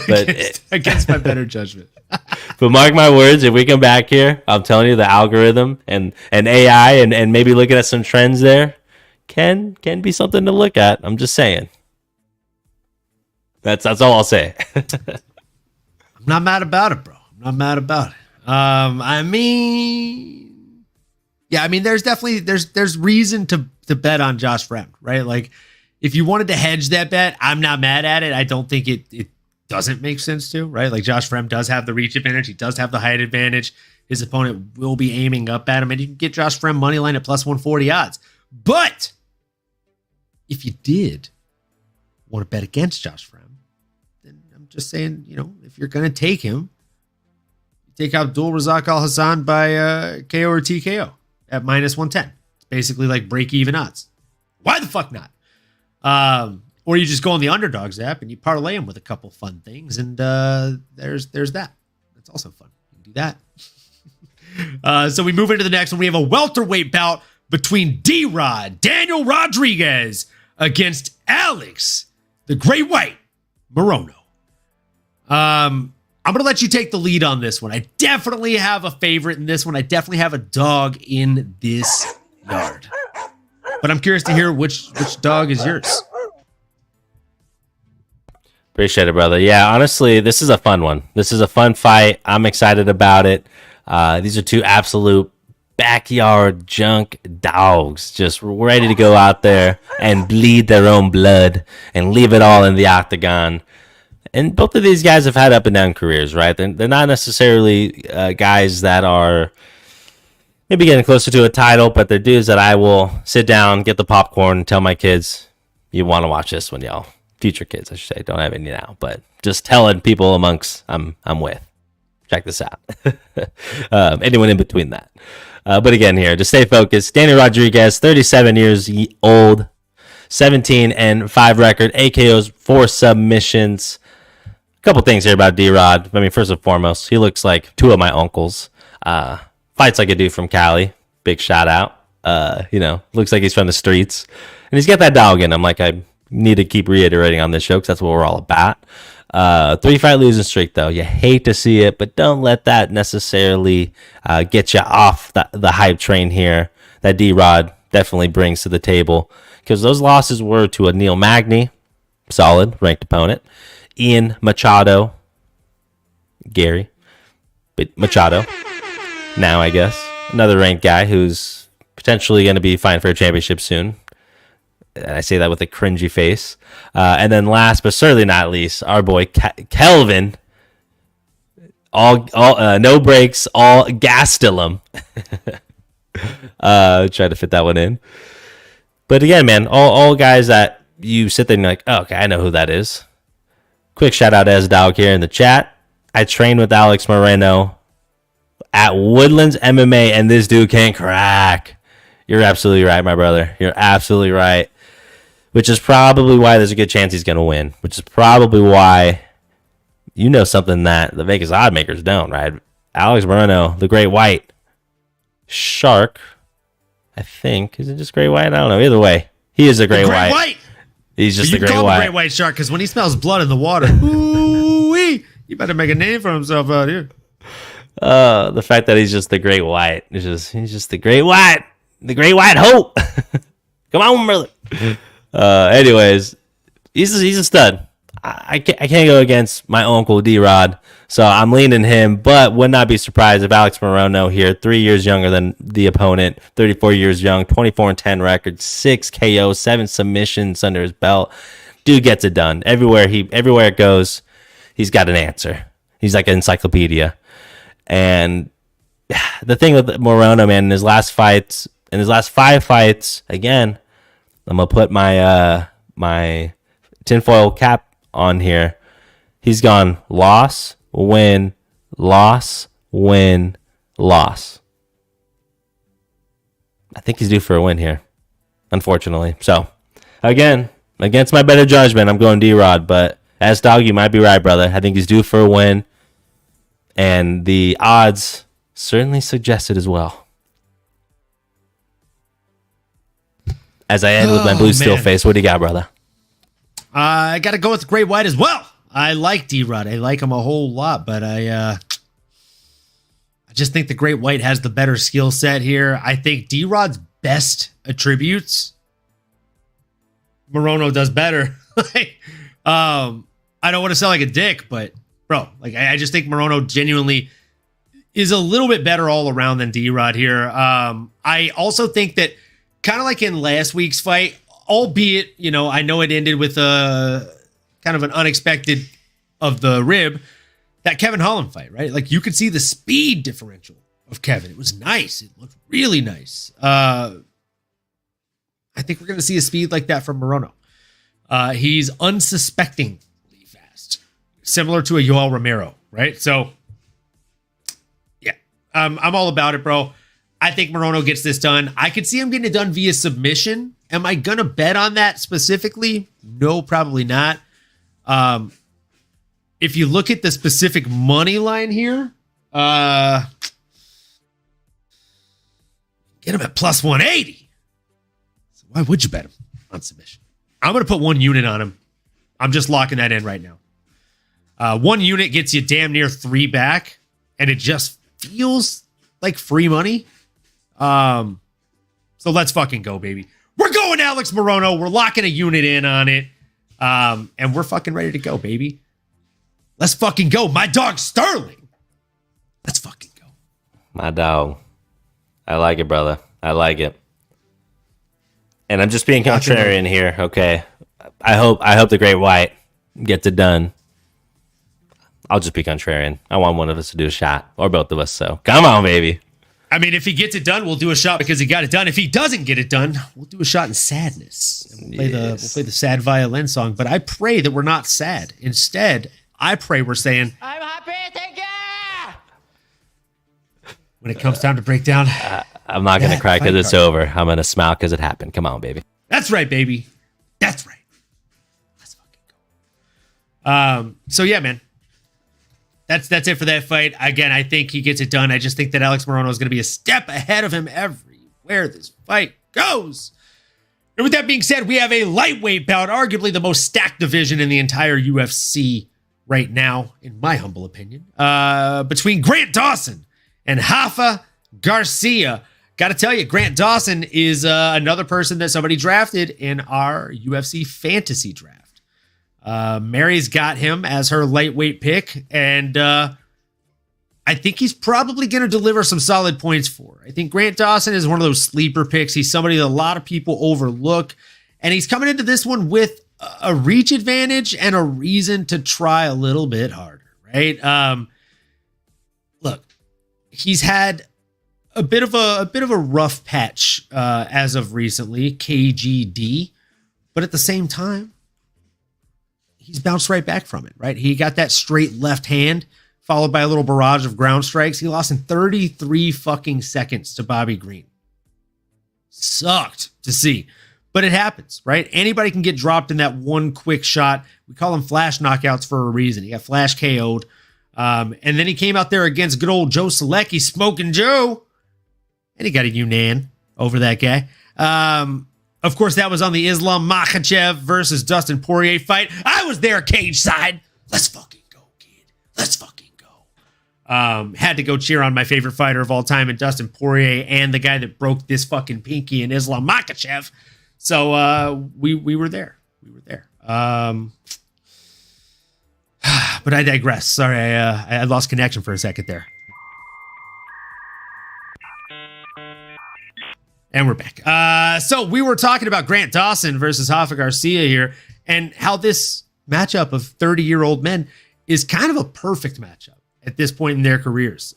But against my better judgment. But mark my words, if we come back here, I'm telling you the algorithm and AI and maybe looking at some trends there, can be something to look at. I'm just saying. That's all I'll say. I'm not mad about it, bro. I'm not mad about it. There's definitely there's reason to bet on Josh Fremd, right? Like, if you wanted to hedge that bet, I'm not mad at it. I don't think it doesn't make sense to, right? Like, Josh Fremd does have the reach advantage. He does have the height advantage. His opponent will be aiming up at him, and you can get Josh Fremd money line at plus 140 odds. But if you did want to bet against Josh Fremd, then I'm just saying, if you're going to take him, take Abdul Razak Al Hassan by KO or TKO at minus 110. It's basically like break even odds. Why the fuck not? Or you just go on the Underdogs app and you parlay them with a couple fun things, and there's that. That's also fun. You can do that. So we move into the next one. We have a welterweight bout between D-Rod, Daniel Rodriguez, against Alex, the Great White, Morono. I'm going to let you take the lead on this one. I definitely have a favorite in this one. I definitely have a dog in this yard. But I'm curious to hear which dog is yours. Appreciate it, brother. Yeah, honestly, this is a fun one. This is a fun fight. I'm excited about it. These are two absolute backyard junk dogs, just ready to go out there and bleed their own blood and leave it all in the octagon. And both of these guys have had up and down careers, right? They're not necessarily guys that are maybe getting closer to a title, but they're dudes that I will sit down, get the popcorn, and tell my kids, you want to watch this one, y'all. Future kids, I should say. Don't have any now, but just telling people amongst I'm with. Check this out. Anyone in between that. But again here, to stay focused, Danny Rodriguez, 37 years old, 17-5 record, AKOs, 4 submissions. A couple things here about D-Rod. I mean, first and foremost, he looks like 2 of my uncles. Fights like a dude from Cali. Big shout out. Looks like he's from the streets. And he's got that dog in him. Like, I need to keep reiterating on this show because that's what we're all about. 3-fight losing streak, though. You hate to see it, but don't let that necessarily get you off the hype train here that D-Rod definitely brings to the table. Because those losses were to a Neil Magny, solid, ranked opponent. Ian Machado. Gary. But Machado. Now, I guess. Another ranked guy who's potentially going to be fighting for a championship soon. And I say that with a cringy face. And then last but certainly not least, our boy Kelvin. All no breaks, all Gastelum. Try to fit that one in. But again, man, all guys that you sit there and you're like, oh, okay, I know who that is. Quick shout out to S-Dog here in the chat. I trained with Alex Moreno at Woodlands MMA, and this dude can crack. You're absolutely right, my brother. You're absolutely right. Which is probably why there's a good chance he's going to win. Which is probably why you know something that the Vegas odd makers don't, right? Alex Moreno, the Great White Shark, I think. Is it just Great White? I don't know. Either way, he is a Great White. He's just a Great White. You call him a Great White Shark because when he smells blood in the water, ooh-wee, you better make a name for himself out here. The fact that he's just the Great White. He's just the Great White. The Great White Hope. Come on, brother. Anyways, he's a stud. I can't go against my uncle D-Rod, so I'm leaning him, but would not be surprised if Alex Moreno here, 3 years younger than the opponent, 34 years young, 24-10 record, 6 KOs, 7 submissions under his belt. Dude gets it done. Everywhere it goes, he's got an answer. He's like an encyclopedia. And the thing with Moreno, man, in his last 5 fights, again, I'm gonna put my my tinfoil cap on here. He's gone loss, win, loss, win, loss. I think he's due for a win here, unfortunately. So, again, against my better judgment, I'm going D-Rod. But S-Dog, you might be right, brother. I think he's due for a win, and the odds certainly suggest it as well. As I end with my blue steel face, what do you got, brother? I got to go with Great White as well. I like D-Rod. I like him a whole lot, but I just think the Great White has the better skill set here. I think D-Rod's best attributes, Moreno does better. I don't want to sound like a dick, but bro, I just think Moreno genuinely is a little bit better all around than D-Rod here. I also think that, kind of like in last week's fight, albeit, I know it ended with a kind of an unexpected of the rib, that Kevin Holland fight, right? Like, you could see the speed differential of Kevin. It was nice. It looked really nice. I think we're going to see a speed like that from Moreno. He's unsuspectingly fast, similar to a Yoel Romero, right? So, yeah, I'm all about it, bro. I think Moreno gets this done. I could see him getting it done via submission. Am I going to bet on that specifically? No, probably not. If you look at the specific money line here, get him at plus 180. So why would you bet him on submission? I'm going to put 1 unit on him. I'm just locking that in right now. 1 unit gets you damn near 3 back, and it just feels like free money. So let's fucking go, baby. We're going Alex Moreno. We're locking a unit in on it. And we're fucking ready to go, baby. Let's fucking go. My dog Sterling. Let's fucking go. My dog. I like it, brother. I like it. And I'm just being contrarian here. Okay. I hope the Great White gets it done. I'll just be contrarian. I want one of us to do a shot, or both of us. So come on, baby. I mean, if he gets it done, we'll do a shot because he got it done. If he doesn't get it done, we'll do a shot in sadness. And we'll play the sad violin song. But I pray that we're not sad. Instead, I pray we're saying, I'm happy, thank you! When it comes time to break down, I'm not going to cry because it's over. I'm going to smile because it happened. Come on, baby. That's right, baby. That's right. Let's fucking go. So yeah, man. That's it for that fight. Again, I think he gets it done. I just think that Alex Morono is going to be a step ahead of him everywhere this fight goes. And with that being said, we have a lightweight bout, arguably the most stacked division in the entire UFC right now, in my humble opinion, between Grant Dawson and Rafa Garcia. Got to tell you, Grant Dawson is another person that somebody drafted in our UFC fantasy draft. Mary's got him as her lightweight pick, and I think he's probably going to deliver some solid points for her. I think Grant Dawson is one of those sleeper picks. He's somebody that a lot of people overlook, and he's coming into this one with a reach advantage and a reason to try a little bit harder, right? Look, he's had a bit of a rough patch as of recently, KGD, but at the same time, he's bounced right back from it, right? He got that straight left hand, followed by a little barrage of ground strikes. He lost in 33 fucking seconds to Bobby Green. Sucked to see, but it happens, right? Anybody can get dropped in that one quick shot. We call them flash knockouts for a reason. He got flash KO'd. And then he came out there against good old Joe Selecki, Smoking Joe, and he got a Yunan over that guy. Of course, that was on the Islam Makhachev versus Dustin Poirier fight. I was there cage side. Let's fucking go, kid. Let's fucking go. Had to go cheer on my favorite fighter of all time in Dustin Poirier and the guy that broke this fucking pinky in Islam Makhachev. So we were there. We were there. But I digress. Sorry, I lost connection for a second there. And we're back. So we were talking about Grant Dawson versus Rafa Garcia here, and how this matchup of 30-year-old men is kind of a perfect matchup at this point in their careers.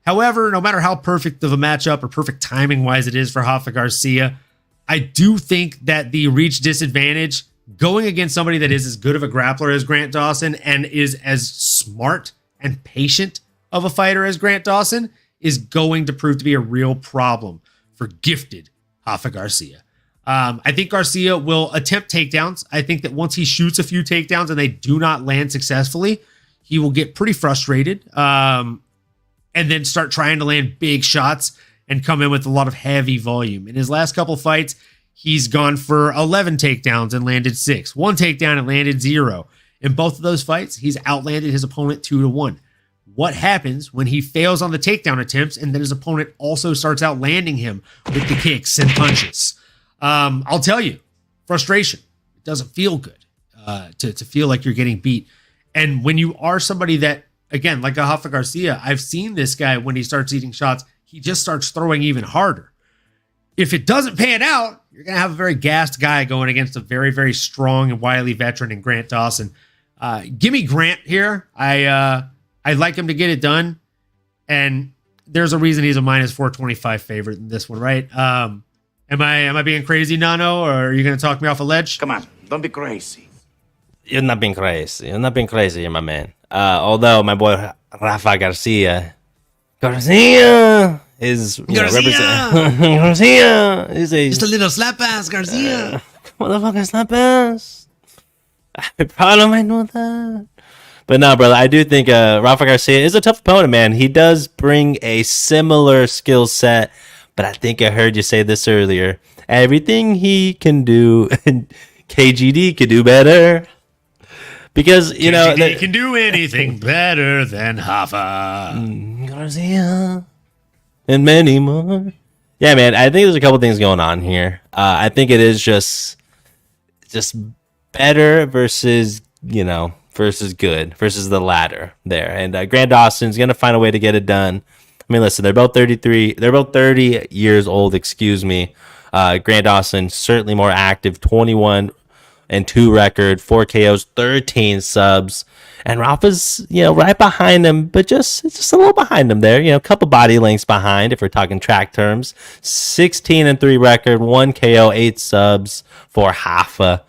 However, no matter how perfect of a matchup or perfect timing-wise it is for Rafa Garcia, I do think that the reach disadvantage going against somebody that is as good of a grappler as Grant Dawson and is as smart and patient of a fighter as Grant Dawson is going to prove to be a real problem for gifted Rafa Garcia. I think Garcia will attempt takedowns. I think that once he shoots a few takedowns and they do not land successfully, he will get pretty frustrated and then start trying to land big shots and come in with a lot of heavy volume. In his last couple fights, he's gone for 11 takedowns and landed 6. 1 takedown and landed 0. In both of those fights, he's outlanded his opponent 2-1. What happens when he fails on the takedown attempts and then his opponent also starts out landing him with the kicks and punches? I'll tell you, frustration. It doesn't feel good to feel like you're getting beat. And when you are somebody that, again, like a Rafa Garcia, I've seen this guy when he starts eating shots, he just starts throwing even harder. If it doesn't pan out, you're going to have a very gassed guy going against a very, very strong and wily veteran in Grant Dawson. Give me Grant here. I'd like him to get it done. And there's a reason he's a minus 425 favorite in this one, right? Am I being crazy, Nano, or are you going to talk me off a ledge? Come on, don't be crazy. You're not being crazy. You're not being crazy, you're my man. Although my boy Rafa Garcia is Garcia is Just a little slap ass, Garcia. Motherfucker slap ass. I probably might know that. But no, brother, I do think Rafa Garcia is a tough opponent, man. He does bring a similar skill set, but I think I heard you say this earlier. Everything he can do, KGD can do better. Because, you know... He can do anything better than Rafa. Garcia. And many more. Yeah, man, I think there's a couple things going on here. I think it is just better versus, versus good, versus the latter there. And Grant Dawson's going to find a way to get it done. I mean, listen, they're both 33. They're both 30 years old, excuse me. Grant Dawson, certainly more active, 21-2 record, 4 KOs, 13 subs. And Rafa's, right behind him, but just a little behind him there. A couple body lengths behind if we're talking track terms. 16-3 record, 1 KO, 8 subs for Rafa.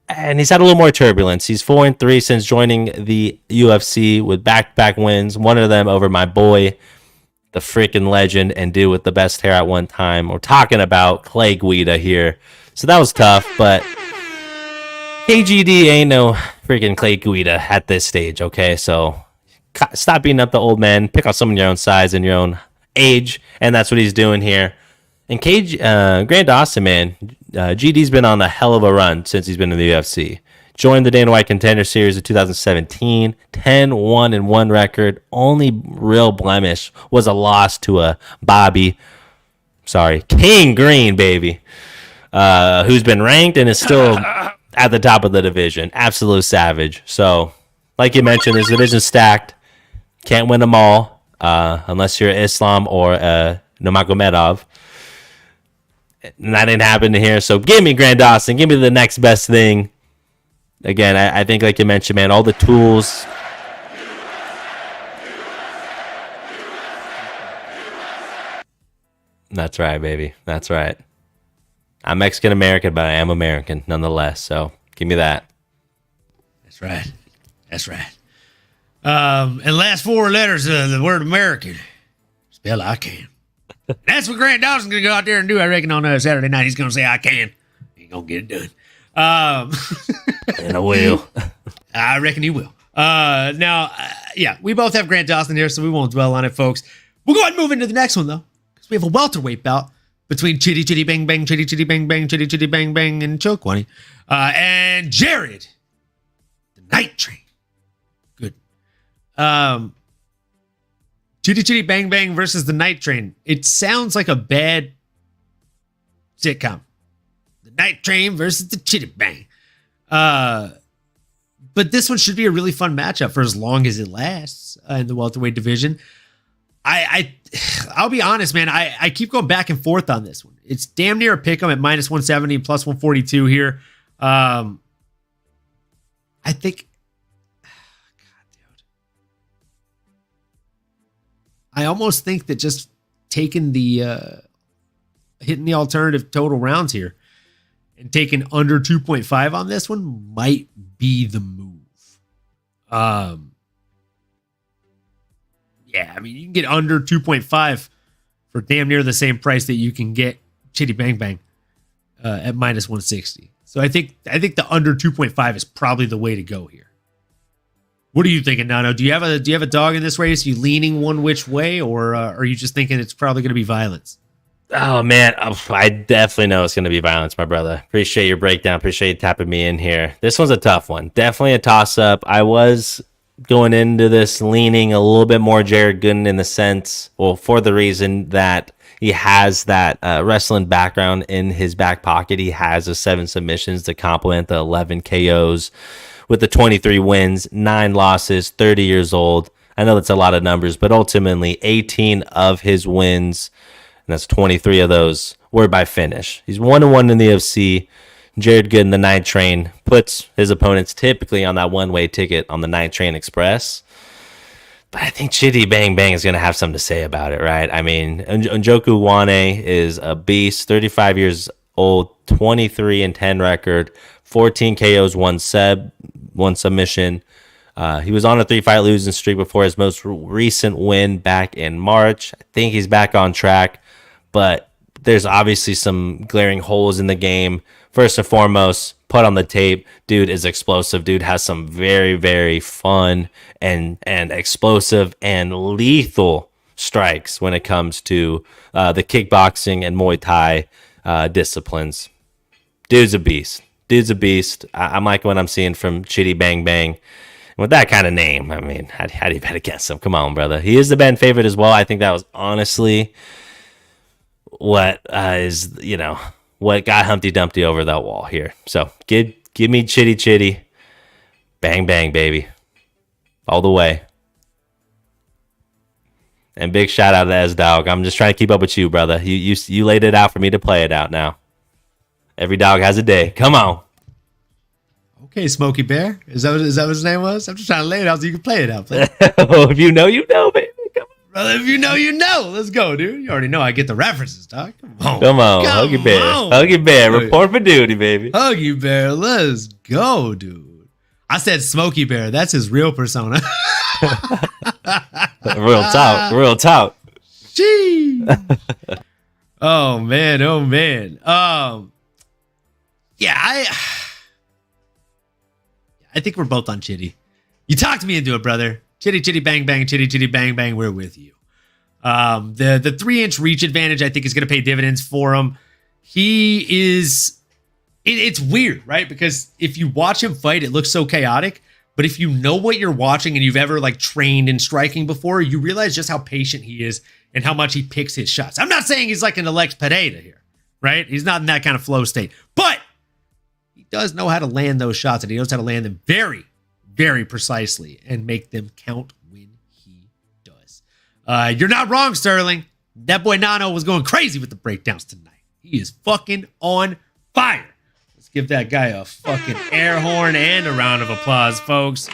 And he's had a little more turbulence. He's 4-3 since joining the UFC with back-to-back wins. One of them over my boy, the freaking legend and dude with the best hair at one time. We're talking about Clay Guida here. So that was tough, but KGD ain't no freaking Clay Guida at this stage, okay? So stop beating up the old man. Pick out someone your own size and your own age, and that's what he's doing here. And Grant Dawson, man, GD's been on a hell of a run since he's been in the UFC. Joined the Dana White Contender Series in 2017, 10-1-1 record. Only real blemish was a loss to a King Green, baby, who's been ranked and is still at the top of the division. Absolute savage. So, like you mentioned, this division's stacked. Can't win them all unless you're Islam or Nurmagomedov. And that didn't happen here. So give me Grant Dawson. Give me the next best thing. Again, I think, like you mentioned, man, all the tools. That's right, baby. That's right. I'm Mexican-American, but I am American nonetheless. So give me that. That's right. And last 4 letters of the word American. Spell I can. That's what Grant Dawson's going to go out there and do, I reckon, on Saturday night. He's going to say, I can. He ain't going to get it done. And I will. I reckon he will. Now, we both have Grant Dawson here, so we won't dwell on it, folks. We'll go ahead and move into the next one, though, because we have a welterweight bout between Chitty Chitty Bang Bang, Chitty Chitty Bang Bang, Chitty Chitty Bang Bang, and Chokwani, and Jared, the Night Train. Good. Chitty Chitty Bang Bang versus the Night Train. It sounds like a bad sitcom. The Night Train versus the Chitty Bang. But this one should be a really fun matchup for as long as it lasts in the welterweight division. I'll be honest, man. I keep going back and forth on this one. It's damn near a pick 'em at minus 170 and plus 142 here. I think. I almost think that just taking hitting the alternative total rounds here and taking under 2.5 on this one might be the move. I mean, you can get under 2.5 for damn near the same price that you can get Chitty Bang Bang at minus 160. So I think the under 2.5 is probably the way to go here. What are you thinking, Nano? Do you have a dog in this race? Are you leaning one which way, or are you just thinking it's probably going to be violence? Oh, man. I definitely know it's going to be violence, my brother. Appreciate your breakdown. Appreciate you tapping me in here. This one's a tough one. Definitely a toss-up. I was going into this leaning a little bit more Jared Gooden in the sense, well, for the reason that he has that wrestling background in his back pocket. He has the 7 submissions to complement the 11 KOs with the 23 wins, 9 losses, 30 years old. I know that's a lot of numbers, but ultimately 18 of his wins, and that's 23 of those, were by finish. He's 1-1 in the UFC. Jared Gooden, the Night Train, puts his opponents typically on that one-way ticket on the Night Train Express. But I think Chitty Bang Bang is going to have something to say about it, right? I mean, Njoku Wane is a beast, 35 years old, 23-10 record, 14 KOs, 1 submission. He was on a 3-fight losing streak before his most recent win back in March. I think he's back on track, but there's obviously some glaring holes in the game. First and foremost, put on the tape. Dude is explosive. Dude has some very, very fun and explosive and lethal strikes when it comes to the kickboxing and Muay Thai disciplines. Dude's a beast. I'm liking what I'm seeing from Chitty Bang Bang. With that kind of name, I mean, how do you bet against him? Come on, brother. He is the betting favorite as well. I think that was honestly what what got Humpty Dumpty over that wall here. So give me Chitty Bang Bang, baby, all the way. And big shout out to S-Dog. I'm just trying to keep up with you, brother. You laid it out for me to play it out now. Every dog has a day. Come on. Okay, Smokey Bear. Is that what his name was? I'm just trying to lay it out so you can play it out. Play it. If you know, you know, baby. Come on. Brother, if you know, you know. Let's go, dude. You already know I get the references, dog. Come on. Huggy Bear. Huggy Bear. Report for duty, baby. Huggy Bear. Let's go, dude. I said Smokey Bear. That's his real persona. Real talk. Real talk. Gee. Oh, man. Oh, man. Yeah, I think we're both on Chitty. You talked me into it, brother. Chitty, chitty, bang, bang, chitty, chitty, bang, bang. We're with you. The 3-inch reach advantage, I think, is going to pay dividends for him. He is... It's weird, right? Because if you watch him fight, it looks so chaotic. But if you know what you're watching and you've ever like trained in striking before, you realize just how patient he is and how much he picks his shots. I'm not saying he's like an Alex Pereira here, right? He's not in that kind of flow state. But he does know how to land those shots, and he knows how to land them very, very precisely and make them count when he does. You're not wrong, Sterling. That boy Nano was going crazy with the breakdowns tonight. He is fucking on fire. Let's give that guy a fucking air horn and a round of applause, folks.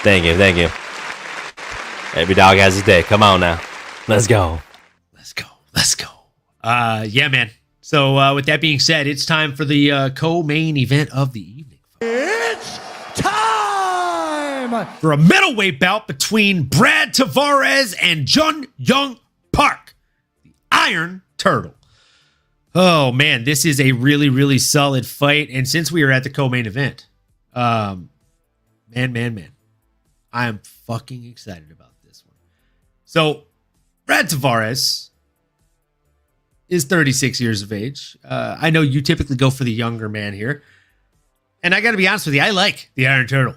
Thank you. Thank you. Every dog has his day. Come on now. Let's go. Let's go. Let's go. Yeah, man. So with that being said, it's time for the co-main event of the evening. It's time for a middleweight bout between Brad Tavares and Jun Young Park, the Iron Turtle. Oh, man, this is a really, really solid fight. And since we are at the co-main event, man, I am fucking excited about this one. So, Brad Tavares is 36 years of age. I know you typically go for the younger man here. And I got to be honest with you, I like the Iron Turtle,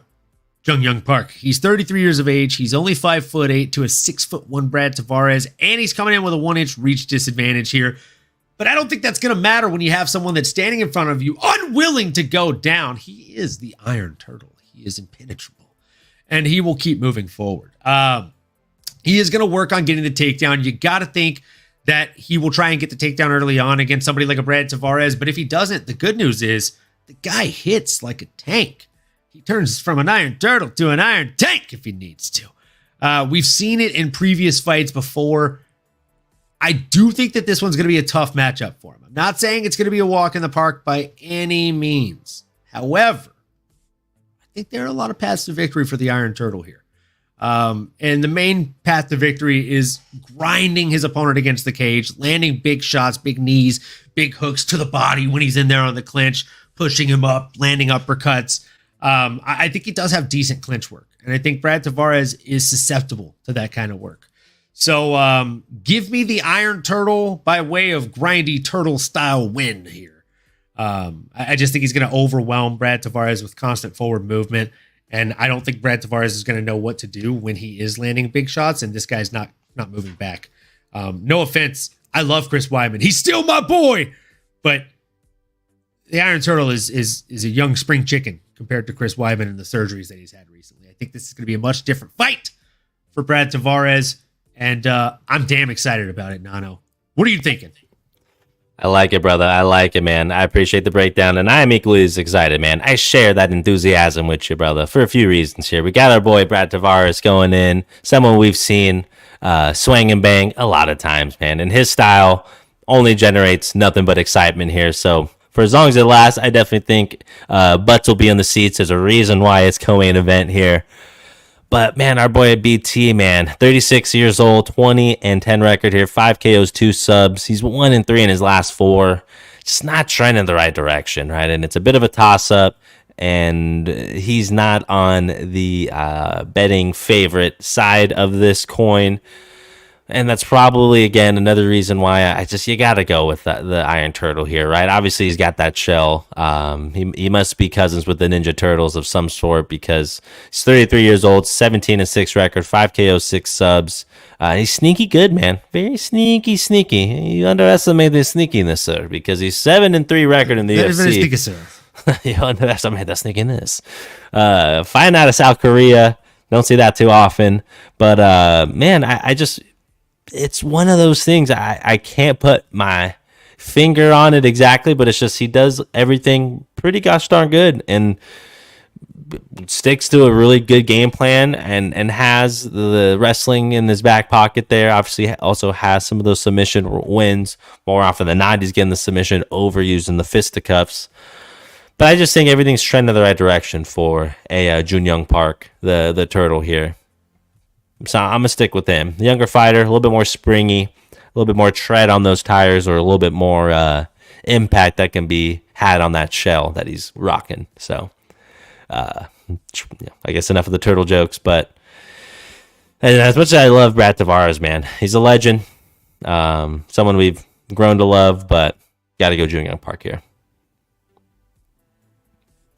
Jun Young Park. He's 33 years of age. He's only 5'8" to a 6'1" Brad Tavares. And he's coming in with a 1-inch reach disadvantage here. But I don't think that's going to matter when you have someone that's standing in front of you, unwilling to go down. He is the Iron Turtle. He is impenetrable. And he will keep moving forward. He is going to work on getting the takedown. You got to think that he will try and get the takedown early on against somebody like a Brad Tavares. But if he doesn't, the good news is the guy hits like a tank. He turns from an Iron Turtle to an Iron Tank if he needs to. We've seen it in previous fights before. I do think that this one's going to be a tough matchup for him. I'm not saying it's going to be a walk in the park by any means. However, I think there are a lot of paths to victory for the Iron Turtle here. And the main path to victory is grinding his opponent against the cage, landing big shots, big knees, big hooks to the body when he's in there on the clinch, pushing him up, landing uppercuts. I think he does have decent clinch work. And I think Brad Tavares is susceptible to that kind of work. So give me the Iron Turtle by way of grindy turtle style win here. I just think he's going to overwhelm Brad Tavares with constant forward movement. And I don't think Brad Tavares is going to know what to do when he is landing big shots. And this guy's not moving back. No offense. I love Chris Weidman. He's still my boy. But the Iron Turtle is a young spring chicken compared to Chris Weidman and the surgeries that he's had recently. I think this is going to be a much different fight for Brad Tavares. And I'm damn excited about it, Nano. What are you thinking? I like it, brother. I like it, man. I appreciate the breakdown, and I am equally as excited, man. I share that enthusiasm with you, brother, for a few reasons here. We got our boy Brad Tavares going in, someone we've seen swing and bang a lot of times, man. And his style only generates nothing but excitement here. So for as long as it lasts, I definitely think butts will be in the seats. There's a reason why it's co-main event here. But, man, our boy at BT, man, 36 years old, 20-10 record here, 5 KOs, 2 subs. He's 1-3 in his last 4. Just not trending in the right direction, right? And it's a bit of a toss-up, and he's not on the betting favorite side of this coin. And that's probably, again, another reason why you got to go with the Iron Turtle here, right? Obviously, he's got that shell. He must be cousins with the Ninja Turtles of some sort because he's 33 years old, 17-6 record, 5 KOs, 6 subs. He's sneaky good, man. Very sneaky. You underestimate the sneakiness, sir, because he's 7-3 record in the UFC. Very sneaky, sir. You underestimate the sneakiness. Fighting out of South Korea. Don't see that too often. But man, I just, it's one of those things. I can't put my finger on it exactly, but it's just he does everything pretty gosh darn good and sticks to a really good game plan and has the wrestling in his back pocket there. Obviously also has some of those submission wins. More often than not, he's getting the submission over using the fisticuffs. But I just think everything's trending in the right direction for a Jun Young Park, the turtle here. So I'm going to stick with him. The younger fighter, a little bit more springy, a little bit more tread on those tires, or a little bit more impact that can be had on that shell that he's rocking. So I guess enough of the turtle jokes. But and as much as I love Brad Tavares, man, he's a legend. Someone we've grown to love, but got to go Jun Young Park here.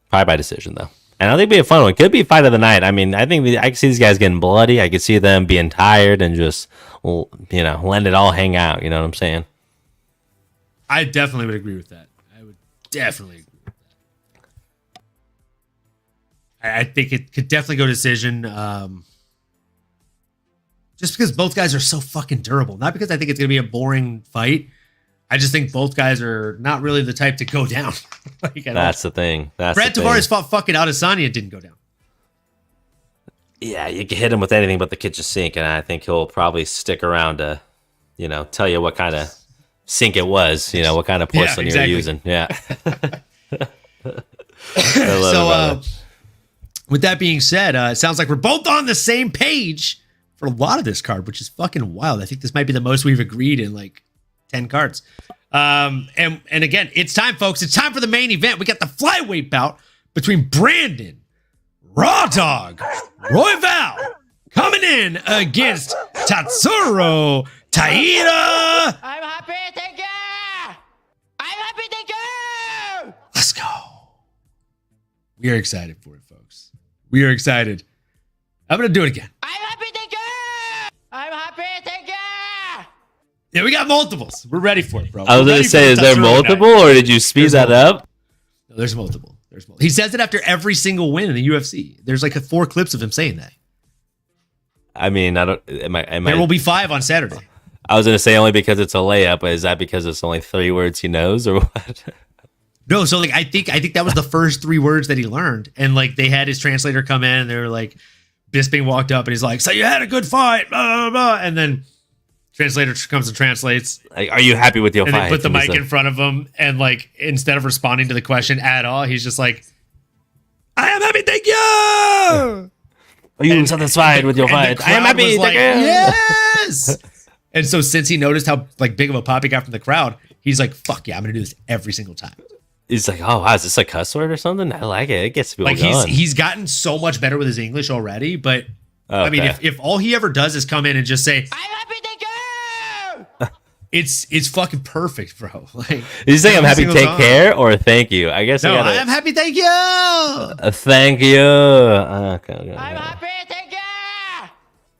Probably by decision, though. And I think it'd be a fun one. Could be fight of the night. I mean, I think I can see these guys getting bloody. I could see them being tired and just, letting it all hang out. You know what I'm saying? I definitely would agree with that. I would definitely agree with that. I think it could definitely go decision. Just because both guys are so fucking durable. Not because I think it's going to be a boring fight. I just think both guys are not really the type to go down. That's the thing. Brad Tavares fought fucking Adesanya and didn't go down. Yeah, you can hit him with anything but the kitchen sink, and I think he'll probably stick around to, tell you what kind of sink it was, what kind of porcelain you're using. Yeah. So, with that being said, it sounds like we're both on the same page for a lot of this card, which is fucking wild. I think this might be the most we've agreed in like 10 cards. And again, it's time, folks. It's time for the main event. We got the flyweight bout between Brandon Raw Dog Royval coming in against Tatsuro Taira. I'm happy, thank you. I'm happy, thank you. Let's go. We are excited for it, folks. We are excited. I'm going to do it again. I'm happy, thank you. I'm happy, thank you. Yeah, we got multiples. We're ready for it, bro. I was going to say, is there multiple, or did you speed that up? No, there's multiple. He says it after every single win in the UFC. There's like 4 clips of him saying that. I mean, I don't. There will be 5 on Saturday. I was going to say only because it's a layup, but is that because it's only 3 words he knows, or what? No, so like I think that was the first 3 words that he learned, and like they had his translator come in, and they were like, Bisping walked up, and he's like, "So you had a good fight," blah, blah, blah. And then translator comes and translates. Like, are you happy with your and fight? And they put the mic in front of him, and like instead of responding to the question at all, he's just like, "I am happy, thank you." Are you satisfied with your fight? I am happy, thank you. Yes. And so since he noticed how like big of a pop he got from the crowd, he's like, "Fuck yeah, I'm gonna do this every single time." He's like, "Oh wow, is this a cuss word or something?" I like it. It gets people like going. He's gotten so much better with his English already, but okay. I mean, if all he ever does is come in and just say, "I'm happy, thank you," it's fucking perfect, bro. Like, you saying I'm happy, take care, or thank you? I guess no, I am happy, thank you. Thank you. Okay.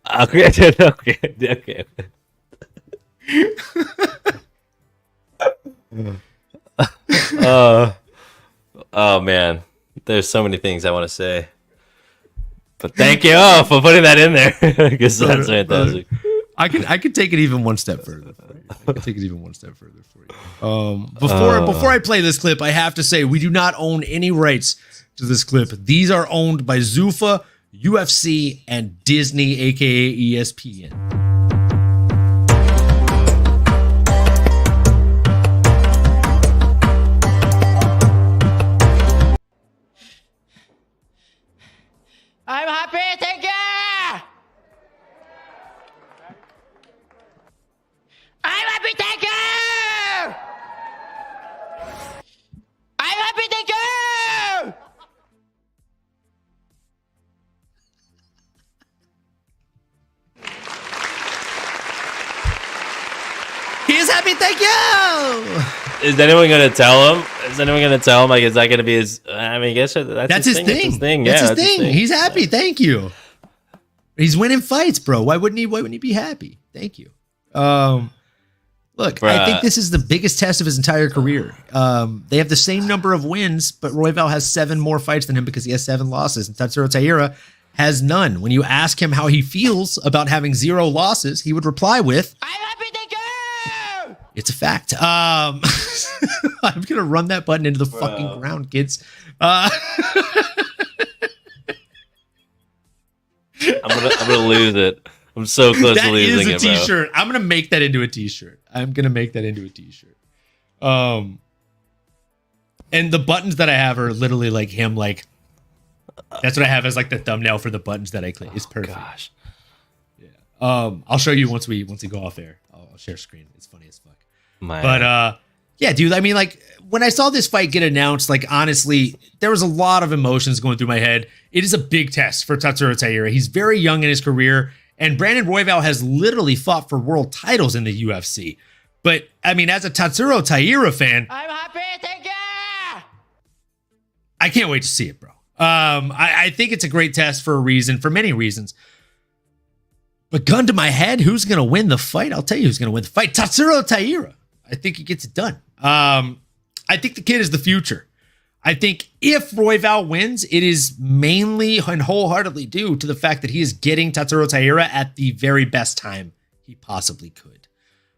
I'm happy, thank you. Okay. Oh man, there's so many things I want to say, but thank you for putting that in there because that's fantastic. I could take it even one step further. Before I play this clip, I have to say we do not own any rights to this clip. These are owned by Zuffa, UFC, and Disney, aka ESPN. I'm happy, thank you. I'm happy, thank you. I'm happy, thank you. He is happy, thank you. Is anyone going to tell him? Like, is that going to be his? I mean, I guess that's his thing. That's his thing. He's happy. Thank you. He's winning fights, bro. Why wouldn't he be happy? Thank you. Look, I think this is the biggest test of his entire career. They have the same number of wins, but Royval has 7 more fights than him because he has 7 losses. And Tatsuro Taira has none. When you ask him how he feels about having 0 losses, he would reply with, I'm happy, thank you! it's a fact. I'm going to run that button into the fucking ground, kids. I'm gonna lose it. I'm so close to losing it, That is a t-shirt. I'm going to make that into a t-shirt. And the buttons that I have are literally like him, like, that's what I have as like the thumbnail for the buttons that I click. It's perfect. Gosh. Yeah. I'll show you once we go off air. I'll share screen. It's funny as fuck. Yeah, dude. I mean, like when I saw this fight get announced, like honestly, there was a lot of emotions going through my head. It is a big test for Tatsuro Taira. He's very young in his career, and Brandon Royval has literally fought for world titles in the UFC. But I mean, as a Tatsuro Taira fan, I'm happy, thank you! I can't wait to see it, bro. I think it's a great test for many reasons. But gun to my head, who's going to win the fight? I'll tell you who's going to win the fight. Tatsuro Taira. I think he gets it done. I think the kid is the future. I think if Royval wins, it is mainly and wholeheartedly due to the fact that he is getting Tatsuro Taira at the very best time he possibly could.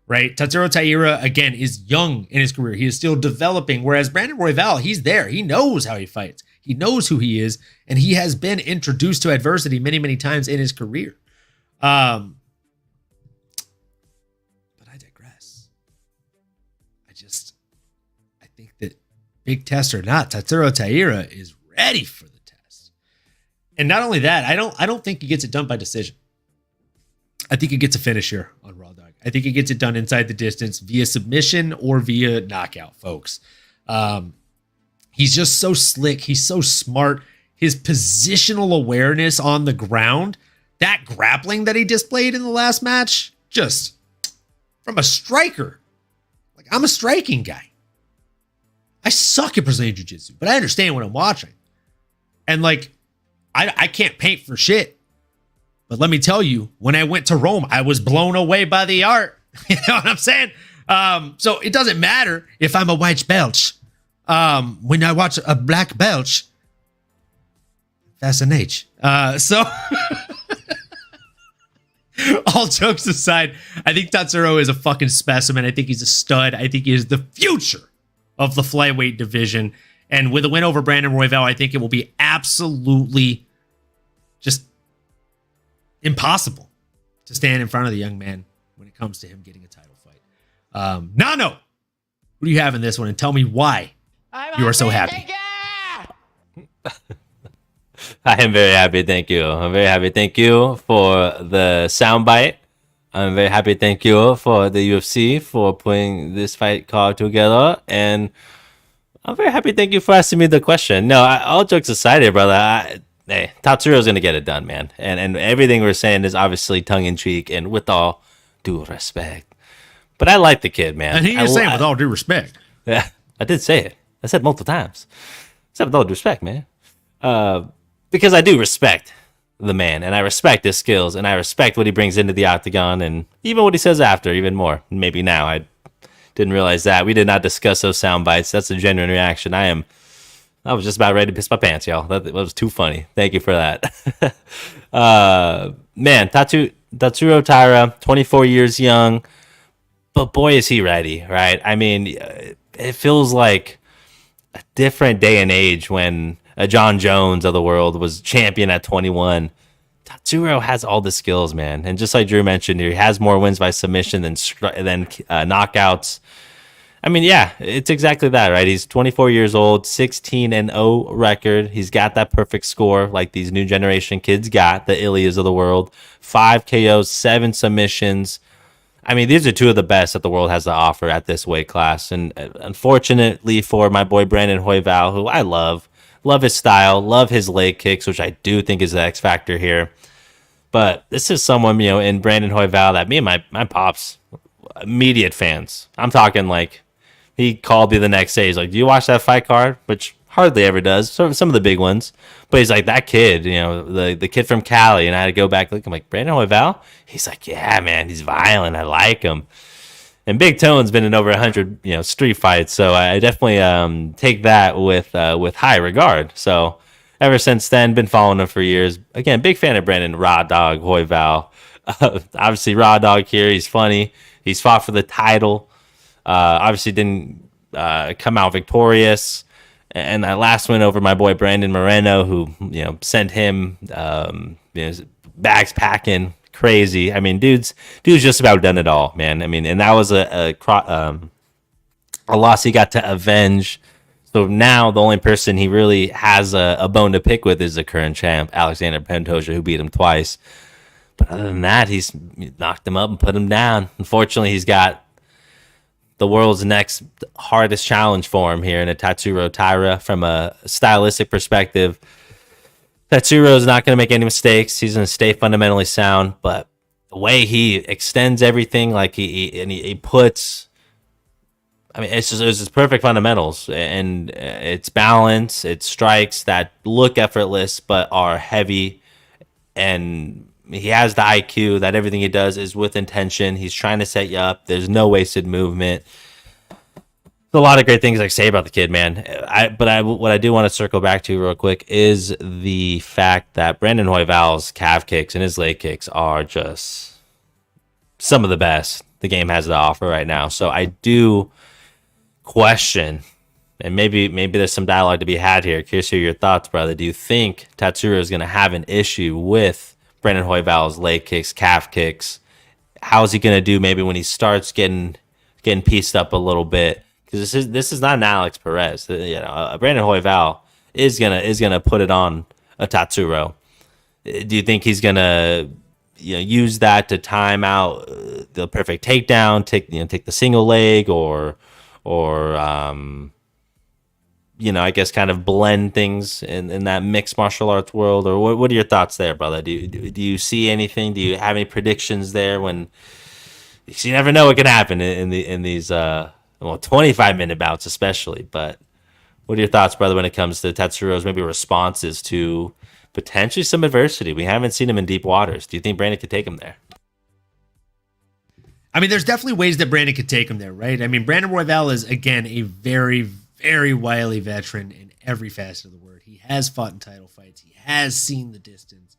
Right? Tatsuro Taira, again, is young in his career. He is still developing, whereas Brandon Royval, he's there. He knows how he fights. He knows who he is, and he has been introduced to adversity many, many times in his career. But I digress. I think that big test or not, Tatsuro Taira is ready for the test. And not only that, I don't think he gets it done by decision. I think he gets a finish here on Raw Dog. I think he gets it done inside the distance via submission or via knockout, folks. He's just so slick. He's so smart. His positional awareness on the ground, that grappling that he displayed in the last match, just from a striker. Like, I'm a striking guy. I suck at Brazilian Jiu-Jitsu, but I understand what I'm watching. And like, I can't paint for shit. But let me tell you, when I went to Rome, I was blown away by the art. You know what I'm saying? So it doesn't matter if I'm a white belt. When I watch a black belt, that's an H. So all jokes aside, I think Tatsuro is a fucking specimen. I think he's a stud. I think he is the future of the flyweight division. And with a win over Brandon Royval, I think it will be absolutely just impossible to stand in front of the young man when it comes to him getting a title fight. Nano, who do you have in this one? And tell me why you are so happy. I am very happy. Thank you. I'm very happy. Thank you for the soundbite. I'm very happy. Thank you for the UFC for putting this fight card together. And I'm very happy. Thank you for asking me the question. No, all jokes aside here, brother. Hey, Tatsuro's going to get it done, man. And everything we're saying is obviously tongue-in-cheek and with all due respect. But I like the kid, man. And he is saying with all due respect. Yeah, I did say it. I said multiple times. I said with all due respect, man. Because I do respect the man, and I respect his skills, and I respect what he brings into the octagon, and even what he says after, even more. Maybe now. I didn't realize that. We did not discuss those sound bites. That's a genuine reaction. I was just about ready to piss my pants, y'all. That was too funny. Thank you for that. Man, Tatsuro Taira, 24 years young, but boy, is he ready, right? I mean, it feels like a different day and age when a John Jones of the world was champion at 21. Tatsuro has all the skills, man. And just like Drew mentioned here, he has more wins by submission than knockouts. I mean, yeah, it's exactly that, right? He's 24 years old, 16-0 record. He's got that perfect score like these new generation kids got, the Ilias of the world. 5 KOs, 7 submissions. I mean, these are two of the best that the world has to offer at this weight class. And unfortunately for my boy Brandon Royval, who I love his style, love his leg kicks, which I do think is the X factor here. But this is someone, in Brandon Royval that me and my pops, immediate fans. I'm talking like, he called me the next day. He's like, do you watch that fight card? Which hardly ever does. So some of the big ones. But he's like, that kid, the kid from Cali. And I had to go back look. I'm like, Brandon Royval? He's like, yeah, man, he's violent. I like him. And Big Tone's been in over 100, street fights. So I definitely take that with high regard. So ever since then, been following him for years. Again, big fan of Brandon Raw Dog Royval. Obviously, Raw Dog here. He's funny. He's fought for the title. Obviously, didn't come out victorious. And that last win over my boy Brandon Moreno, who sent him bags packing, crazy. I mean, dude's just about done it all, man. I mean, and that was a loss he got to avenge. So now the only person he really has a bone to pick with is the current champ, Alexander Pantoja, who beat him twice. But other than that, he's knocked him up and put him down. Unfortunately, he's got the world's next hardest challenge for him here in a Tatsuro Taira. From a stylistic perspective, Tatsuro is not going to make any mistakes. He's going to stay fundamentally sound, but the way he extends everything, like he puts, I mean, it's just perfect fundamentals, and it's balance, it's strikes that look effortless but are heavy, and he has the IQ that everything he does is with intention. He's trying to set you up. There's no wasted movement. There's a lot of great things I can say about the kid, man. What I do want to circle back to real quick is the fact that Brandon Royval's calf kicks and his leg kicks are just some of the best the game has to offer right now. So I do question, and maybe there's some dialogue to be had here. Curious to hear your thoughts, brother. Do you think Tatsuro is going to have an issue with Brandon Royval's leg kicks, calf kicks? How's he going to do maybe when he starts getting pieced up a little bit? Because this is not an Alex Perez. Brandon Royval is gonna put it on a Tatsuro. Do you think he's gonna use that to time out the perfect takedown, take the single leg, or I guess kind of blend things in that mixed martial arts world? Or what are your thoughts there, brother? Do you see anything? Do you have any predictions there? When you never know what can happen in these 25-minute bouts especially. But what are your thoughts, brother, when it comes to Tatsuro's maybe responses to potentially some adversity? We haven't seen him in deep waters. Do you think Brandon could take him there? I mean, there's definitely ways that Brandon could take him there, right? I mean, Brandon Royval is, again, a very, very wily veteran in every facet of the word. He has fought in title fights. He has seen the distance.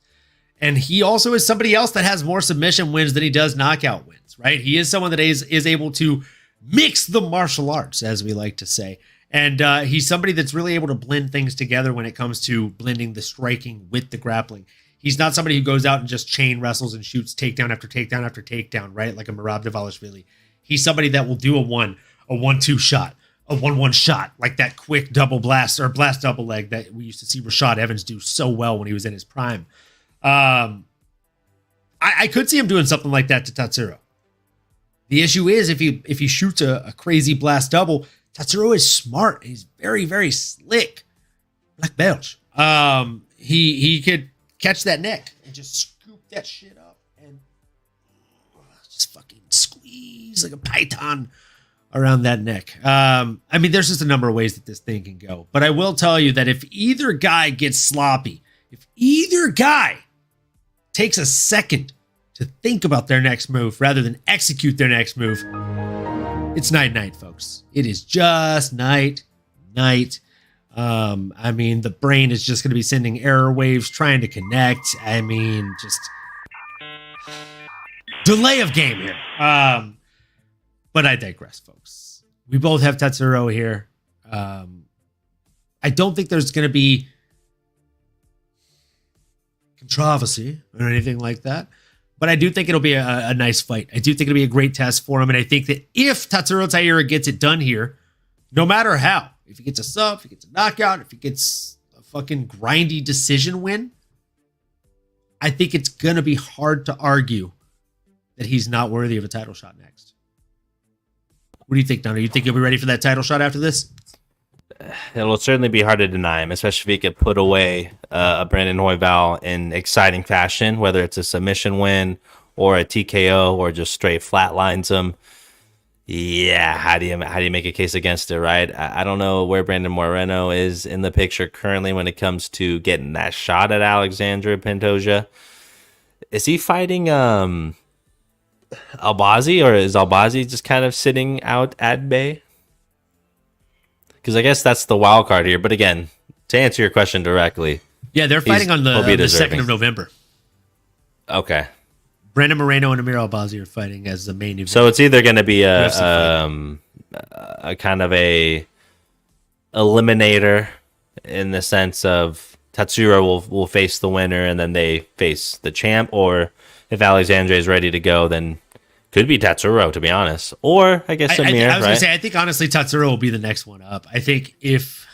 And he also is somebody else that has more submission wins than he does knockout wins, right? He is someone that is able to mix the martial arts, as we like to say. And he's somebody that's really able to blend things together when it comes to blending the striking with the grappling. He's not somebody who goes out and just chain wrestles and shoots takedown after takedown after takedown, right? Like a Merab Dvalishvili. He's somebody that will do a 1-2 shot, a 1-1 shot, like that quick double blast or blast double leg that we used to see Rashad Evans do so well when he was in his prime. I could see him doing something like that to Tatsuro. The issue is if he shoots a crazy blast double, Tatsuro is smart. He's very, very slick. Black belt. He could catch that neck and just scoop that shit up and just fucking squeeze like a python around that neck. I mean, there's just a number of ways that this thing can go. But I will tell you that if either guy gets sloppy, if either guy takes a second to think about their next move rather than execute their next move, it's night, folks. It is just night. I mean, the brain is just going to be sending error waves, trying to connect. I mean, just delay of game here. But I digress, folks. We both have Tatsuro here. I don't think there's going to be controversy or anything like that. But I do think it'll be a nice fight. I do think it'll be a great test for him. And I think that if Tatsuro Taira gets it done here, no matter how, if he gets a sub, if he gets a knockout, if he gets a fucking grindy decision win, I think it's going to be hard to argue that he's not worthy of a title shot next. What do you think, Donna? You think he'll be ready for that title shot after this? It'll certainly be hard to deny him, especially if he could put away a Brandon Royval in exciting fashion, whether it's a submission win or a TKO or just straight flatlines him. Yeah, how do you make a case against it, right? I don't know where Brandon Moreno is in the picture currently when it comes to getting that shot at Alexandra Pantoja. Is he fighting Albazi, or is Albazi just kind of sitting out at bay? Because I guess that's the wild card here. But again, to answer your question directly, Yeah, they're fighting on the will be 2nd deserving. of November. Okay. Brandon Moreno and Amir Albazi are fighting as the main event. So it's either going to be UFC a kind of a eliminator in the sense of Tatsuro will face the winner and then they face the champ, or if Alexandre is ready to go, then could be Tatsuro, to be honest. Or I guess Amir, I was going right? to say, I think honestly Tatsuro will be the next one up. I think if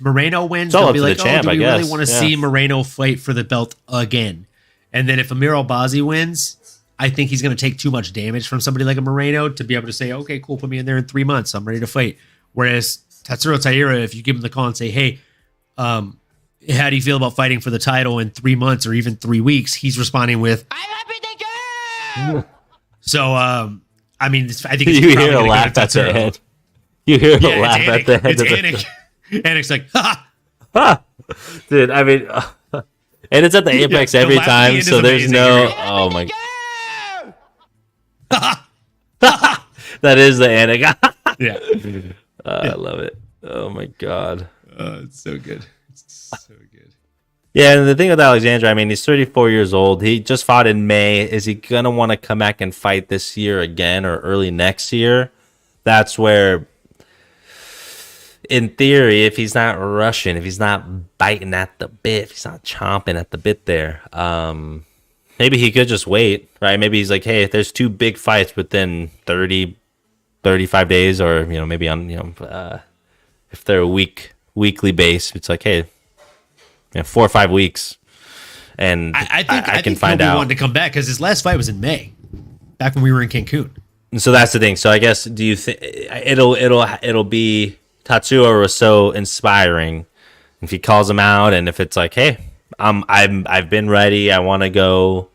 Moreno wins, all they'll up be to like, the champ, do I we really guess. want to Yeah. see Moreno fight for the belt again? And then if Amir Albazi wins, I think he's going to take too much damage from somebody like a Moreno to be able to say, okay, cool, put me in there in 3 months. I'm ready to fight. Whereas Tatsuro Taira, if you give him the call and say, hey, how do you feel about fighting for the title in 3 months or even 3 weeks? He's responding with, I'm happy to go! so, I think it's You probably hear a gonna go laugh to at the Tatsuro. end. You hear a Yeah, laugh it's at the Anik. end. It's of the- Anik. Anik's like, ha! Dude, I mean, and it's at the Apex the every laugh at the time, end so is there's amazing. no. Oh my, that is the Anik. Yeah. I love it. Oh my god. It's so good. It's so good. Yeah, and the thing with Alexandre, I mean, he's 34 years old. He just fought in May. Is he gonna want to come back and fight this year again or early next year? That's where, in theory, if he's not rushing, if he's not biting at the bit, if he's not chomping at the bit there, maybe he could just wait, right? Maybe he's like, hey, if there's 2 big fights within 30, 35 days, or, maybe on, if they're a weekly base, it's like, hey, 4 or 5 weeks. And I can think find Kobe out. wanted to come back because his last fight was in May, back when we were in Cancun. So that's the thing. So I guess, do you think it'll be Tatsuro was so inspiring if he calls him out, and if it's like, hey, I've been ready, I want to go,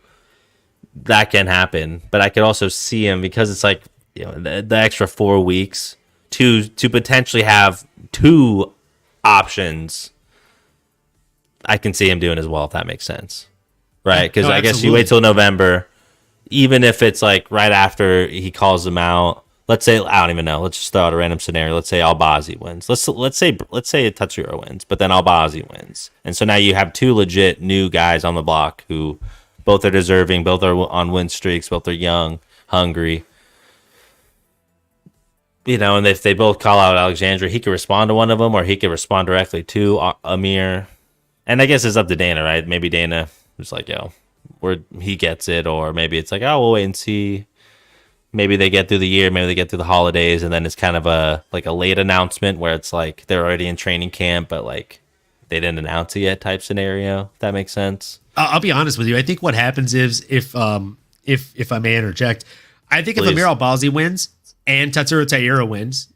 that can happen. But I could also see him, because it's like, the extra 4 weeks to potentially have 2 options. I can see him doing as well, if that makes sense, right? Because No, I guess you absolutely. wait till November. Even if it's like right after he calls them out, let's say, I don't even know. Let's just throw out a random scenario. Let's say Albazi wins. Let's say Tatsuro wins, but then Albazi wins, and so now you have 2 legit new guys on the block who both are deserving, both are on win streaks, both are young, hungry. And if they both call out Alexandre, he could respond to one of them, or he could respond directly to Amir. And I guess it's up to Dana, right? Maybe Dana was like, he gets it, or maybe it's like, oh, we'll wait and see. Maybe they get through the year, maybe they get through the holidays, and then it's kind of a late announcement where it's like they're already in training camp, but like they didn't announce it yet type scenario. If that makes sense. I'll be honest with you. I think what happens is, if I may interject, I think Please. if Amir Albazi wins and Tatsuro Taira wins,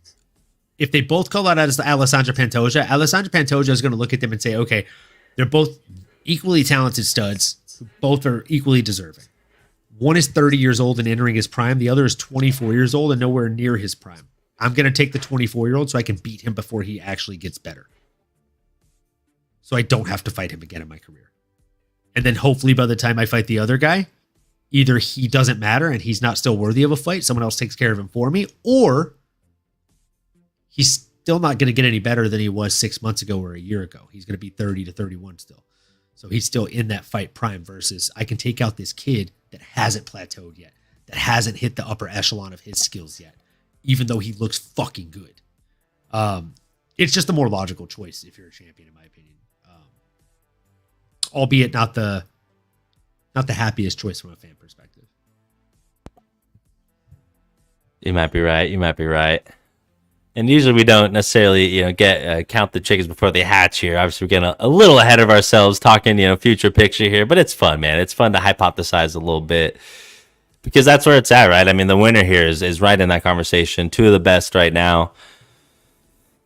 if they both call out as Alessandro Pantoja is going to look at them and say, okay, they're both equally talented studs. Both are equally deserving. One is 30 years old and entering his prime. The other is 24 years old and nowhere near his prime. I'm going to take the 24-year-old so I can beat him before he actually gets better. So I don't have to fight him again in my career. And then hopefully by the time I fight the other guy, either he doesn't matter and he's not still worthy of a fight, someone else takes care of him for me, or he's still not going to get any better than he was 6 months ago or a year ago. He's going to be 30 to 31 still. So he's still in that fight prime, versus I can take out this kid that hasn't plateaued yet, that hasn't hit the upper echelon of his skills yet, even though he looks fucking good. It's just a more logical choice if you're a champion, in my opinion. Albeit not the happiest choice from a fan perspective. You might be right. And usually we don't necessarily, get count the chickens before they hatch here. Obviously, we're getting a little ahead of ourselves talking, future picture here. But it's fun, man. It's fun to hypothesize a little bit, because that's where it's at, right? I mean, the winner here is right in that conversation. 2 of the best right now.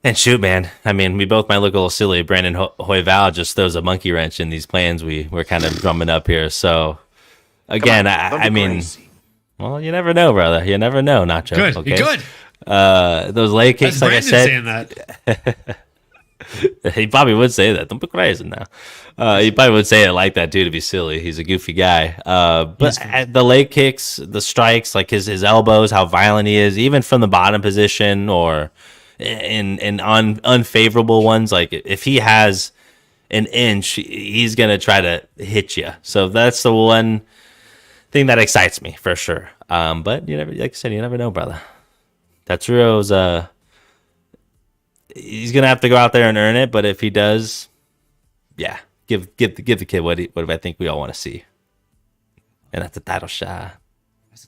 And shoot, man. I mean, we both might look a little silly. Brandon Royval just throws a monkey wrench in these plans we're kind of drumming up here. So, again, I mean, well, you never know, brother. You never know, Nacho. Good. Okay? Good. Those leg kicks, like Brandon I said, saying that. he probably would say that. Don't be crazy now. He probably would say it like that too, to be silly. He's a goofy guy. But the leg kicks, the strikes, like his elbows, how violent he is, even from the bottom position or in unfavorable ones. Like if he has an inch, he's going to try to hit you. So that's the one thing that excites me for sure. But you never, like I said, you never know, brother. Tatsuro's he's gonna have to go out there and earn it. But if he does, yeah, give the kid what I think we all want to see, and that's a title shot. It's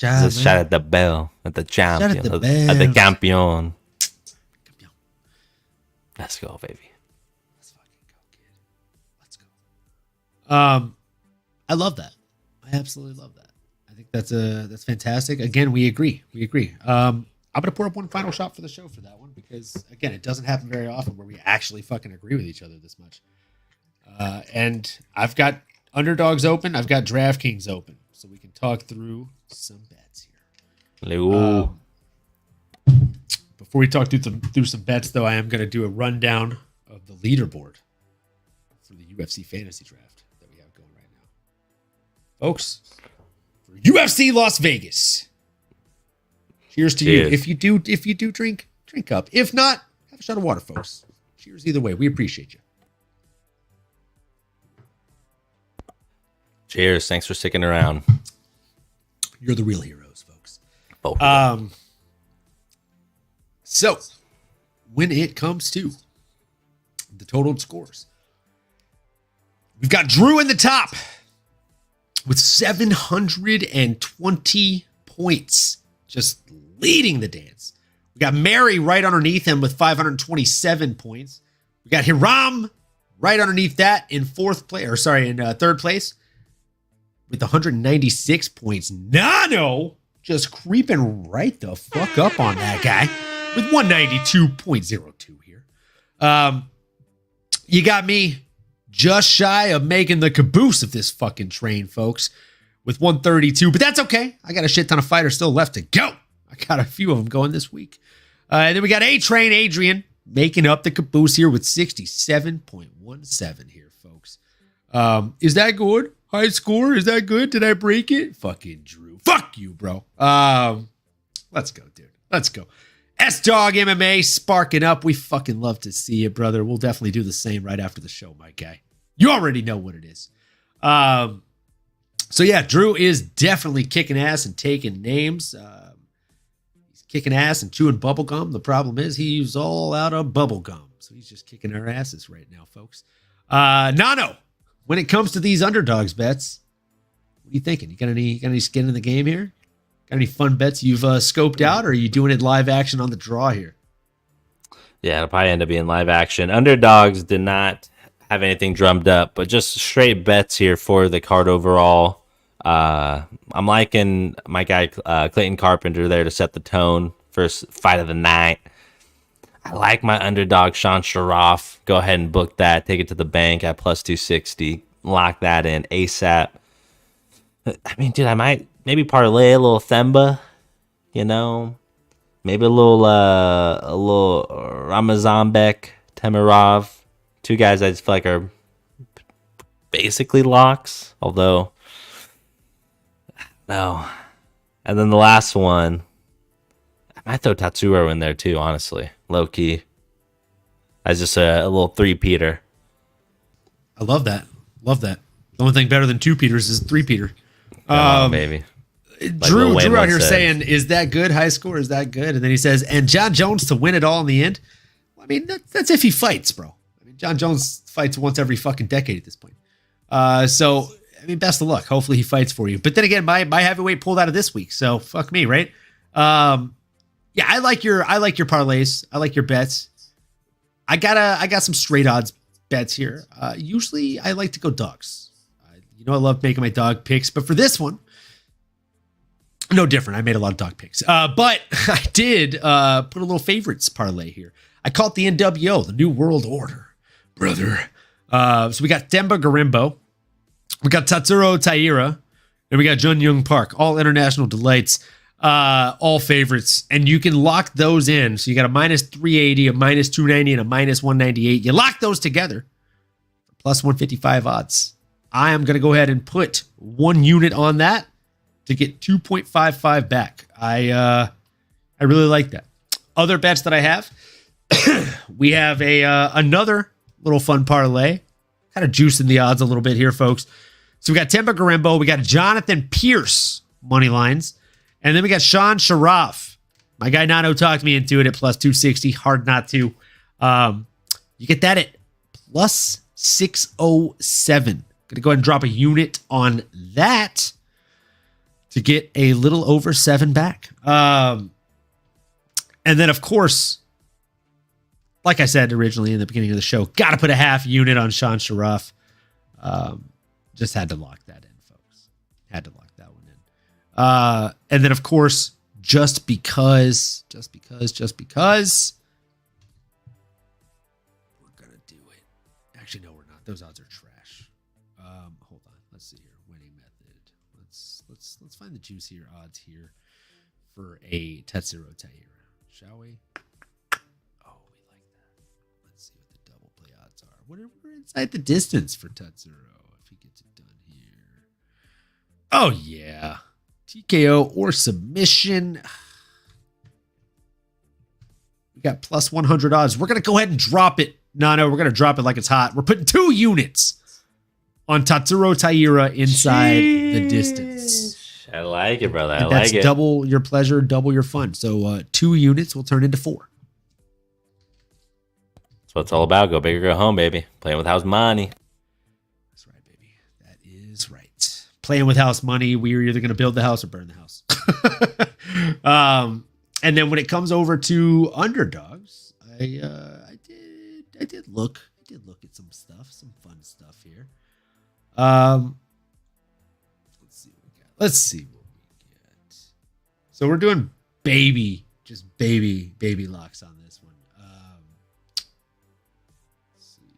a shot at the bell, at the champion, at the campeon. Let's go, baby. Let's fucking go, kid. Let's go. I love that. I absolutely love that. I think that's fantastic. Again, we agree. I'm gonna pour up one final shot for the show for that one because again, it doesn't happen very often where we actually fucking agree with each other this much. And I've got underdogs open. I've got DraftKings open, so we can talk through some bets here. Before we talk through some bets, though, I am going to do a rundown of the leaderboard for the UFC fantasy draft that we have going right now. Folks, for UFC Las Vegas, cheers to you. If you do drink up. If not, have a shot of water, folks. Cheers either way. We appreciate you. Cheers. Thanks for sticking around. You're the real heroes, folks. Both. So, when it comes to the totaled scores, we've got Drew in the top with 720 points, just leading the dance. We got Mary right underneath him with 527 points. We got Hiram right underneath that in third place with 196 points. Nano just creeping right the fuck up on that guy with 192.02 here. You got me just shy of making the caboose of this fucking train, folks, with 132. But that's okay. I got a shit ton of fighters still left to go. I got a few of them going this week. And then we got A-Train Adrian making up the caboose here with 67.17 here, folks. Is that good? High score? Is that good? Did I break it? Fucking Drew. Fuck you, bro. Let's go, dude. Let's go. S-Dog MMA sparking up. We fucking love to see you, brother. We'll definitely do the same right after the show, my guy. You already know what it is. So yeah, Drew is definitely kicking ass and taking names. He's kicking ass and chewing bubble gum. The problem is he's all out of bubble gum. So he's just kicking our asses right now, folks. Nano, when it comes to these underdogs bets, what are you thinking? You got any skin in the game here? Got any fun bets you've scoped out, or are you doing it live action on the draw here? Yeah, it'll probably end up being live action. Underdogs did not have anything drummed up, but just straight bets here for the card overall. I'm liking my guy Clayton Carpenter there to set the tone. First fight of the night. I like my underdog Sean Sharaf. Go ahead and book that. Take it to the bank at plus 260. Lock that in ASAP. I mean, dude, I might maybe parlay a little Themba, you know, maybe a little Ramazanbek, Temirov, two guys I just feel like are basically locks, although no. And then the last one, I might throw Tatsuro in there too, honestly, low key, as just a little three-peater. I love that. Love that. The only thing better than two Peters is three Peter. Maybe. Drew out here saying, is that good? High score, is that good? And then he says, and John Jones to win it all in the end. Well, I mean, that's if he fights, bro. I mean, John Jones fights once every fucking decade at this point. So, I mean, best of luck. Hopefully he fights for you. But then again, my heavyweight pulled out of this week, so fuck me, right? Yeah, I like your parlays. I like your bets. I got some straight odds bets here. Usually I like to go dogs. I love making my dog picks, but for this one, no different. I made a lot of dog picks. But I did put a little favorites parlay here. I call it the NWO, the New World Order, brother. So we got Demba Garimbo, we got Tatsuro Taira, and we got Jun Young Park, all international delights, all favorites. And you can lock those in. So you got a minus 380, a minus 290, and a minus 198. You lock those together for plus 155 odds. I am going to go ahead and put 1 unit on that to get 2.55 back. I really like that. Other bets that I have, we have another little fun parlay kind of juicing the odds a little bit here, folks. So we got Temba Garembo, we got Jonathan Pierce money lines, and then we got Sean Sharaf. My guy Nano talked me into it at plus 260. Hard not to. You get that at plus 607. Gonna go ahead and drop a unit on that to get a little over 7 back. And then, of course, like I said originally in the beginning of the show, got to put a half unit on Sean Sharaf. Just had to lock that in, folks. Had to lock that one in. And then, of course, just because, we're going to do it. Actually, no, we're not. Those odds are trash. Hold on. Let's see here. Winning method. Let's find the juicier odds here for a Tatsuro Taira. Shall we? Oh, we like that. Let's see what the double play odds are. We're inside the distance for Tatsuro if he gets it done here. Oh, yeah. TKO or submission. We got plus 100 odds. We're going to go ahead and drop it. No, we're going to drop it like it's hot. We're putting 2 units on Tatsuro Taira inside the distance. I like it, brother. And that's double your pleasure, double your fun. So 2 units will turn into 4. That's what it's all about. Go big or go home, baby. Playing with house money. That's right, baby. That is right. Playing with house money. We're either going to build the house or burn the house. And then when it comes over to underdogs, I did look at some stuff, some fun stuff here. Let's see what we get. So we're doing baby locks on this one. Let's see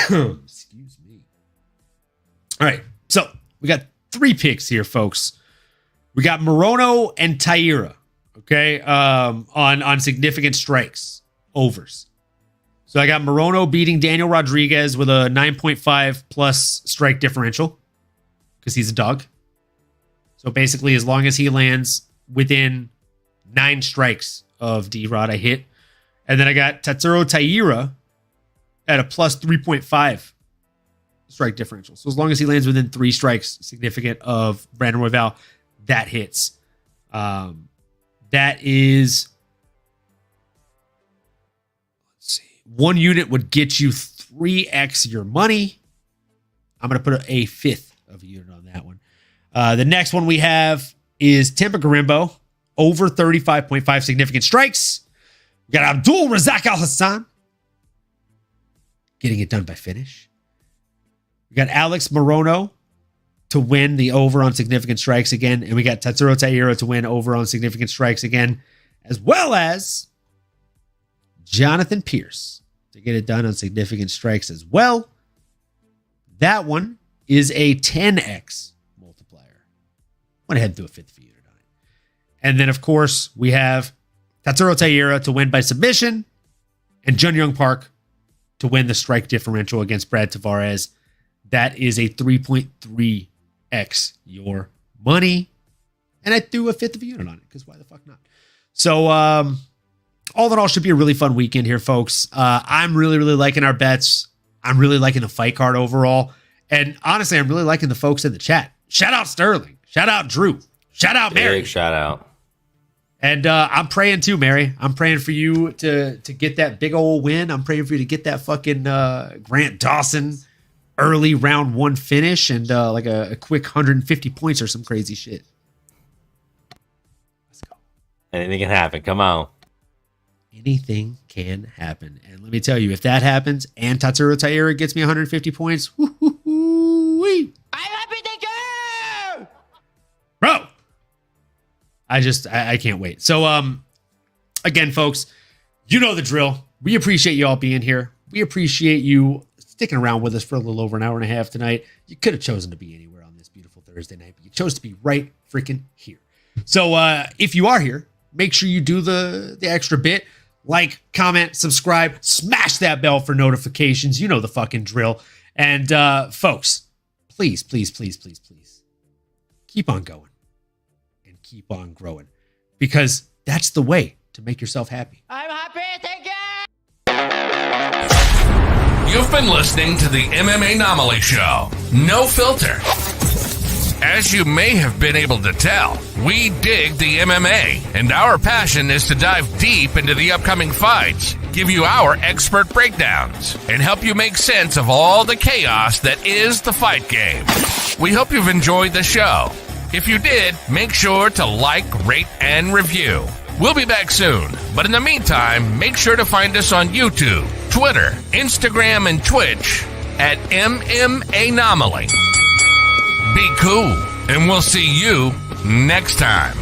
here. Excuse me. All right, so we got 3 picks here, folks. We got Morono and Taira, okay, on significant strikes, overs. So I got Morono beating Daniel Rodriguez with a 9.5 plus strike differential because he's a dog. So basically, as long as he lands within 9 strikes of D-Rod, I hit. And then I got Tatsuro Taira at a plus 3.5 strike differential. So as long as he lands within 3 strikes significant of Brandon Royval, that hits. That is... 1 unit would get you 3x your money. I'm going to put a 5th of a unit on that one. The next one we have is Temba Garembo, over 35.5 significant strikes. We got Abdul Razak Al Hassan getting it done by finish. We got Alex Morono to win the over on significant strikes again. And we got Tatsuro Taira to win over on significant strikes again, as well as Jonathan Pierce to get it done on significant strikes as well. That one is a 10x multiplier. Went ahead and threw a 5th unit on it. And then, of course, we have Tatsuro Taira to win by submission and Jun Young Park to win the strike differential against Brad Tavares. That is a 3.3x your money. And I threw a 5th of a unit on it because why the fuck not? So, all in all, should be a really fun weekend here, folks. I'm really liking our bets. I'm really liking the fight card overall. And honestly, I'm really liking the folks in the chat. Shout out Sterling. Shout out Drew. Shout out Mary. Big shout out. And I'm praying too, Mary. I'm praying for you to get that big old win. I'm praying for you to get that fucking Grant Dawson early round 1 finish and like a quick 150 points or some crazy shit. Let's go. Anything can happen. Come on. Anything can happen. And let me tell you, if that happens and Tatsuro Taira gets me 150 points, woo-hoo-hoo-wee. I'm happy, thank you! Bro, I can't wait. So, again, folks, you know the drill. We appreciate you all being here. We appreciate you sticking around with us for a little over an hour and a half tonight. You could have chosen to be anywhere on this beautiful Thursday night, but you chose to be right freaking here. So, if you are here, make sure you do the extra bit. Like, comment, subscribe, smash that bell for notifications. You know the fucking drill. And folks, please, keep on going and keep on growing because that's the way to make yourself happy. I'm happy, thank you! You've been listening to the MMAnomaly Show. No filter. As you may have been able to tell, we dig the MMA, and our passion is to dive deep into the upcoming fights, give you our expert breakdowns, and help you make sense of all the chaos that is the fight game. We hope you've enjoyed the show. If you did, make sure to like, rate, and review. We'll be back soon, but in the meantime, make sure to find us on YouTube, Twitter, Instagram, and Twitch at MMAnomaly. Be cool, and we'll see you next time.